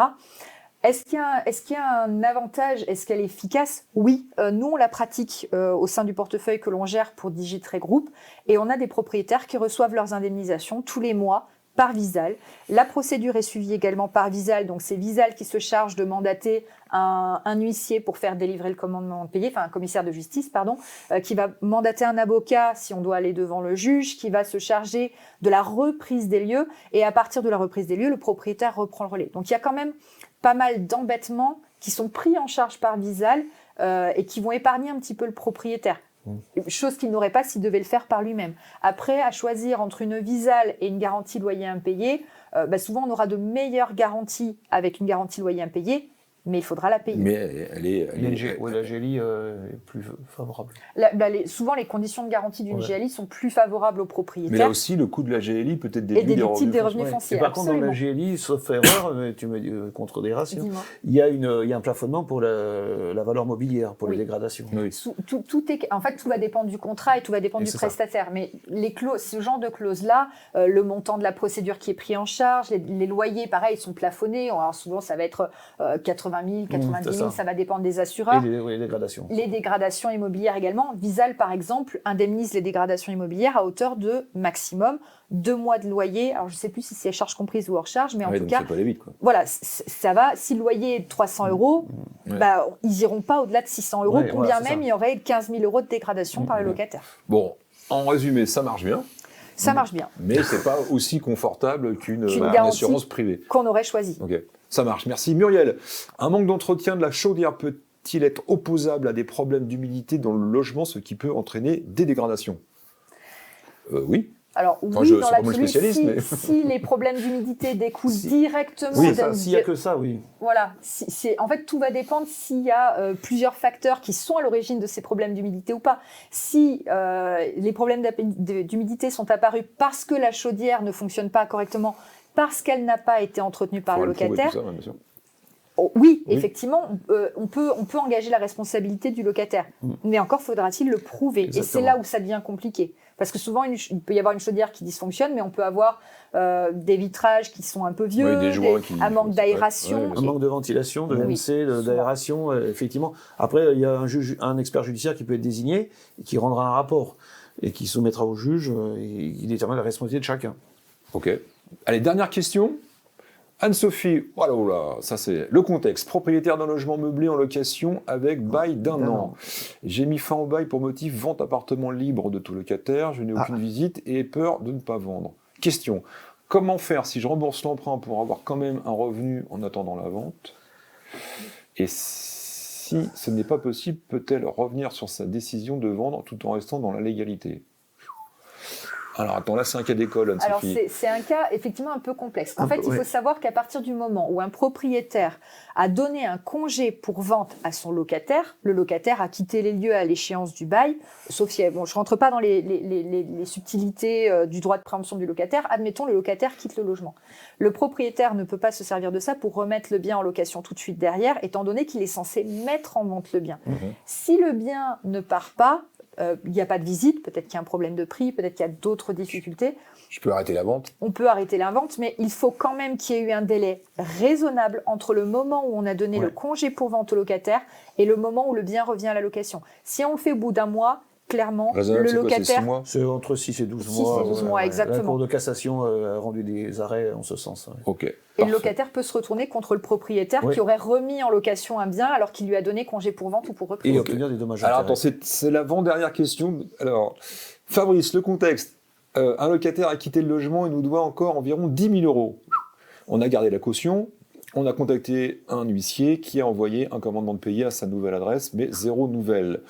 Est-ce qu'il y a un avantage? Est-ce qu'elle est efficace? Oui. Nous, on la pratique au sein du portefeuille que l'on gère pour Digitrade Group, et on a des propriétaires qui reçoivent leurs indemnisations tous les mois par Visale. La procédure est suivie également par Visale, donc c'est Visale qui se charge de mandater un huissier pour faire délivrer le commandement de payer, enfin un commissaire de justice, pardon, qui va mandater un avocat si on doit aller devant le juge, qui va se charger de la reprise des lieux, et à partir de la reprise des lieux, le propriétaire reprend le relais. Donc il y a quand même pas mal d'embêtements qui sont pris en charge par Visale et qui vont épargner un petit peu le propriétaire. Chose qu'il n'aurait pas s'il devait le faire par lui-même. Après, à choisir entre une Visale et une garantie loyer impayé, souvent on aura de meilleures garanties avec une garantie loyer impayé, mais il faudra la payer. Mais la GLI est plus favorable. Souvent, les conditions de garantie d'une GLI sont plus favorables aux propriétaires. Mais là aussi, le coût de la GLI peut être déduit des revenus fonciers. Et par contre, dans la GLI, sauf erreur, tu me dis contredération, il y a un plafonnement pour la valeur mobilière, pour les dégradations. Oui. En fait, tout va dépendre du contrat et tout va dépendre du prestataire. Mais ce genre de clauses-là, le montant de la procédure qui est pris en charge, les loyers, pareil, sont plafonnés. Alors souvent, ça va être 80 000, 90 000, ça va dépendre des assureurs. Et les dégradations. Les dégradations immobilières également. Visale, par exemple, indemnise les dégradations immobilières à hauteur de maximum 2 mois de loyer. Alors, je ne sais plus si c'est charge comprise ou hors charge, mais en tout cas, ça peut aller vite, quoi. Voilà, ça va. Si le loyer est de 300 €, ils n'iront pas au-delà de 600 €, combien même il y aurait 15 000 € de dégradation par le locataire. Bon, en résumé, ça marche bien. Ça marche bien. Mais c'est pas aussi confortable qu'une assurance privée qu'on aurait choisie. Ok, ça marche. Merci. Muriel, un manque d'entretien de la chaudière peut-il être opposable à des problèmes d'humidité dans le logement, ce qui peut entraîner des dégradations? Oui. Alors oui, dans l'absolu, si les problèmes d'humidité découlent directement... Oui, s'il n'y a que ça, oui. Voilà. En fait, tout va dépendre s'il y a plusieurs facteurs qui sont à l'origine de ces problèmes d'humidité ou pas. Si les problèmes d'humidité sont apparus parce que la chaudière ne fonctionne pas correctement, parce qu'elle n'a pas été entretenue par le locataire... Oui, effectivement, on peut engager la responsabilité du locataire. Mais encore faudra-t-il le prouver. Exactement. Et c'est là où ça devient compliqué. Parce que souvent, il peut y avoir une chaudière qui dysfonctionne, mais on peut avoir des vitrages qui sont un peu vieux, un manque d'aération. Un manque de ventilation, de VMC, d'aération, effectivement. Après, il y a un expert judiciaire qui peut être désigné, et qui rendra un rapport, et qui soumettra au juge, et il détermine la responsabilité de chacun. Ok. Allez, dernière question. Anne-Sophie, voilà, ça c'est le contexte. Propriétaire d'un logement meublé en location avec bail d'1 an. J'ai mis fin au bail pour motif vente appartement libre de tout locataire. Je n'ai aucune visite et ai peur de ne pas vendre. Question, comment faire si je rembourse l'emprunt pour avoir quand même un revenu en attendant la vente? Et si ce n'est pas possible, peut-elle revenir sur sa décision de vendre tout en restant dans la légalité? Alors attends, là c'est un cas d'école, Anne-Sophie. Alors c'est un cas effectivement un peu complexe. En fait, il faut savoir qu'à partir du moment où un propriétaire a donné un congé pour vente à son locataire, le locataire a quitté les lieux à l'échéance du bail, sauf si, je rentre pas dans les subtilités du droit de préemption du locataire, admettons le locataire quitte le logement. Le propriétaire ne peut pas se servir de ça pour remettre le bien en location tout de suite derrière, étant donné qu'il est censé mettre en vente le bien. Si le bien ne part pas, il n'y a pas de visite, peut-être qu'il y a un problème de prix, peut-être qu'il y a d'autres difficultés. Je peux arrêter la vente. On peut arrêter la vente, mais il faut quand même qu'il y ait eu un délai raisonnable entre le moment où on a donné le congé pour vente au locataire et le moment où le bien revient à la location. Si on le fait au bout d'un mois, clairement, le locataire... C'est entre 6 et 12 mois. 6 et 12 mois, exactement. La Cour de cassation a rendu des arrêts en ce sens. Ok. Et le locataire peut se retourner contre le propriétaire qui aurait remis en location un bien alors qu'il lui a donné congé pour vente ou pour reprise. Et obtenir des dommages. Alors attends, c'est l'avant-dernière question. Alors, Fabrice, le contexte. Un locataire a quitté le logement et nous doit encore environ 10 000 €. On a gardé la caution. on a contacté un huissier qui a envoyé un commandement de payer à sa nouvelle adresse, mais 0 nouvelle.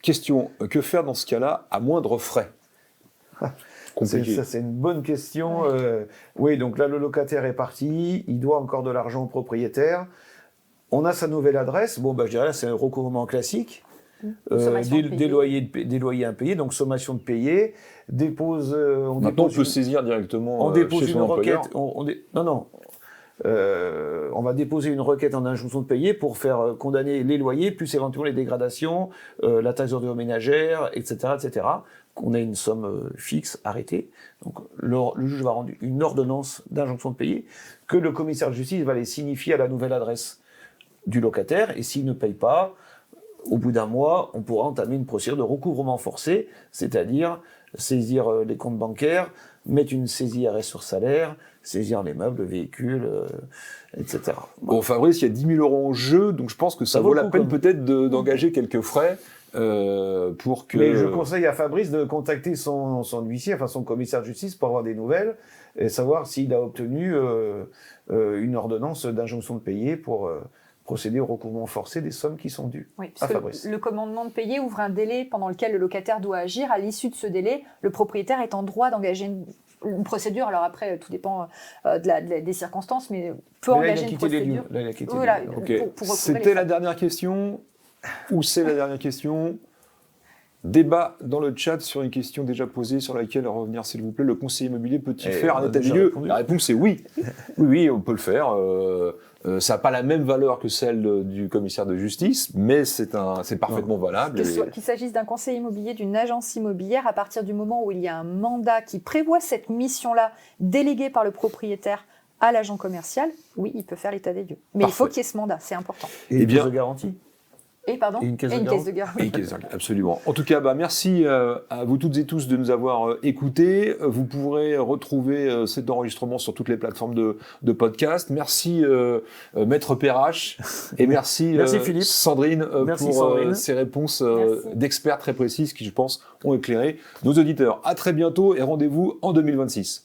Question, que faire dans ce cas-là à moindre frais? Compliqué. Ça, c'est une bonne question. Oui, donc là, le locataire est parti, il doit encore de l'argent au propriétaire. On a sa nouvelle adresse. Bon, je dirais là, c'est un recouvrement classique. Des loyers impayés, donc sommation de payer. Maintenant, on peut saisir directement on dépose chez une son employeur. requête. On va déposer une requête en injonction de payer pour faire condamner les loyers, plus éventuellement les dégradations, la taxe d'ordure ménagère, etc., etc. On a une somme fixe arrêtée. Donc le juge va rendre une ordonnance d'injonction de payer que le commissaire de justice va aller signifier à la nouvelle adresse du locataire. Et s'il ne paye pas, au bout d'un mois, on pourra entamer une procédure de recouvrement forcé, c'est-à-dire saisir les comptes bancaires, mettre une saisie arrêt sur salaire, saisir les meubles, véhicules, etc. Bon, Fabrice, il y a 10 000 € en jeu, donc je pense que ça vaut la peine peut-être d'engager quelques frais pour que... Mais je conseille à Fabrice de contacter son huissier, enfin son commissaire de justice, pour avoir des nouvelles et savoir s'il a obtenu une ordonnance d'injonction de payer pour procéder au recouvrement forcé des sommes qui sont dues. Oui, parce que le commandement de payer ouvre un délai pendant lequel le locataire doit agir. À l'issue de ce délai, le propriétaire est en droit d'engager une procédure. Alors après, tout dépend des circonstances, mais peut engager une procédure. Voilà, okay. C'était la dernière question, ou c'est la dernière question. Débat dans le chat sur une question déjà posée sur laquelle revenir, s'il vous plaît. Le conseiller immobilier peut-il faire un état des lieux? La réponse est oui. Oui, on peut le faire. Ça n'a pas la même valeur que celle du commissaire de justice, mais c'est parfaitement valable. Qu'il s'agisse d'un conseiller immobilier, d'une agence immobilière, à partir du moment où il y a un mandat qui prévoit cette mission-là, déléguée par le propriétaire à l'agent commercial, oui, il peut faire l'état des lieux. Mais il faut qu'il y ait ce mandat, c'est important. Et une caisse de garantie. Et une caisse de garantie. Absolument. En tout cas, merci à vous toutes et tous de nous avoir écoutés. Vous pourrez retrouver cet enregistrement sur toutes les plateformes de podcast. Merci Maître Perrache et merci Philippe. Sandrine pour ces réponses d'experts très précises qui, je pense, ont éclairé nos auditeurs. À très bientôt et rendez-vous en 2026.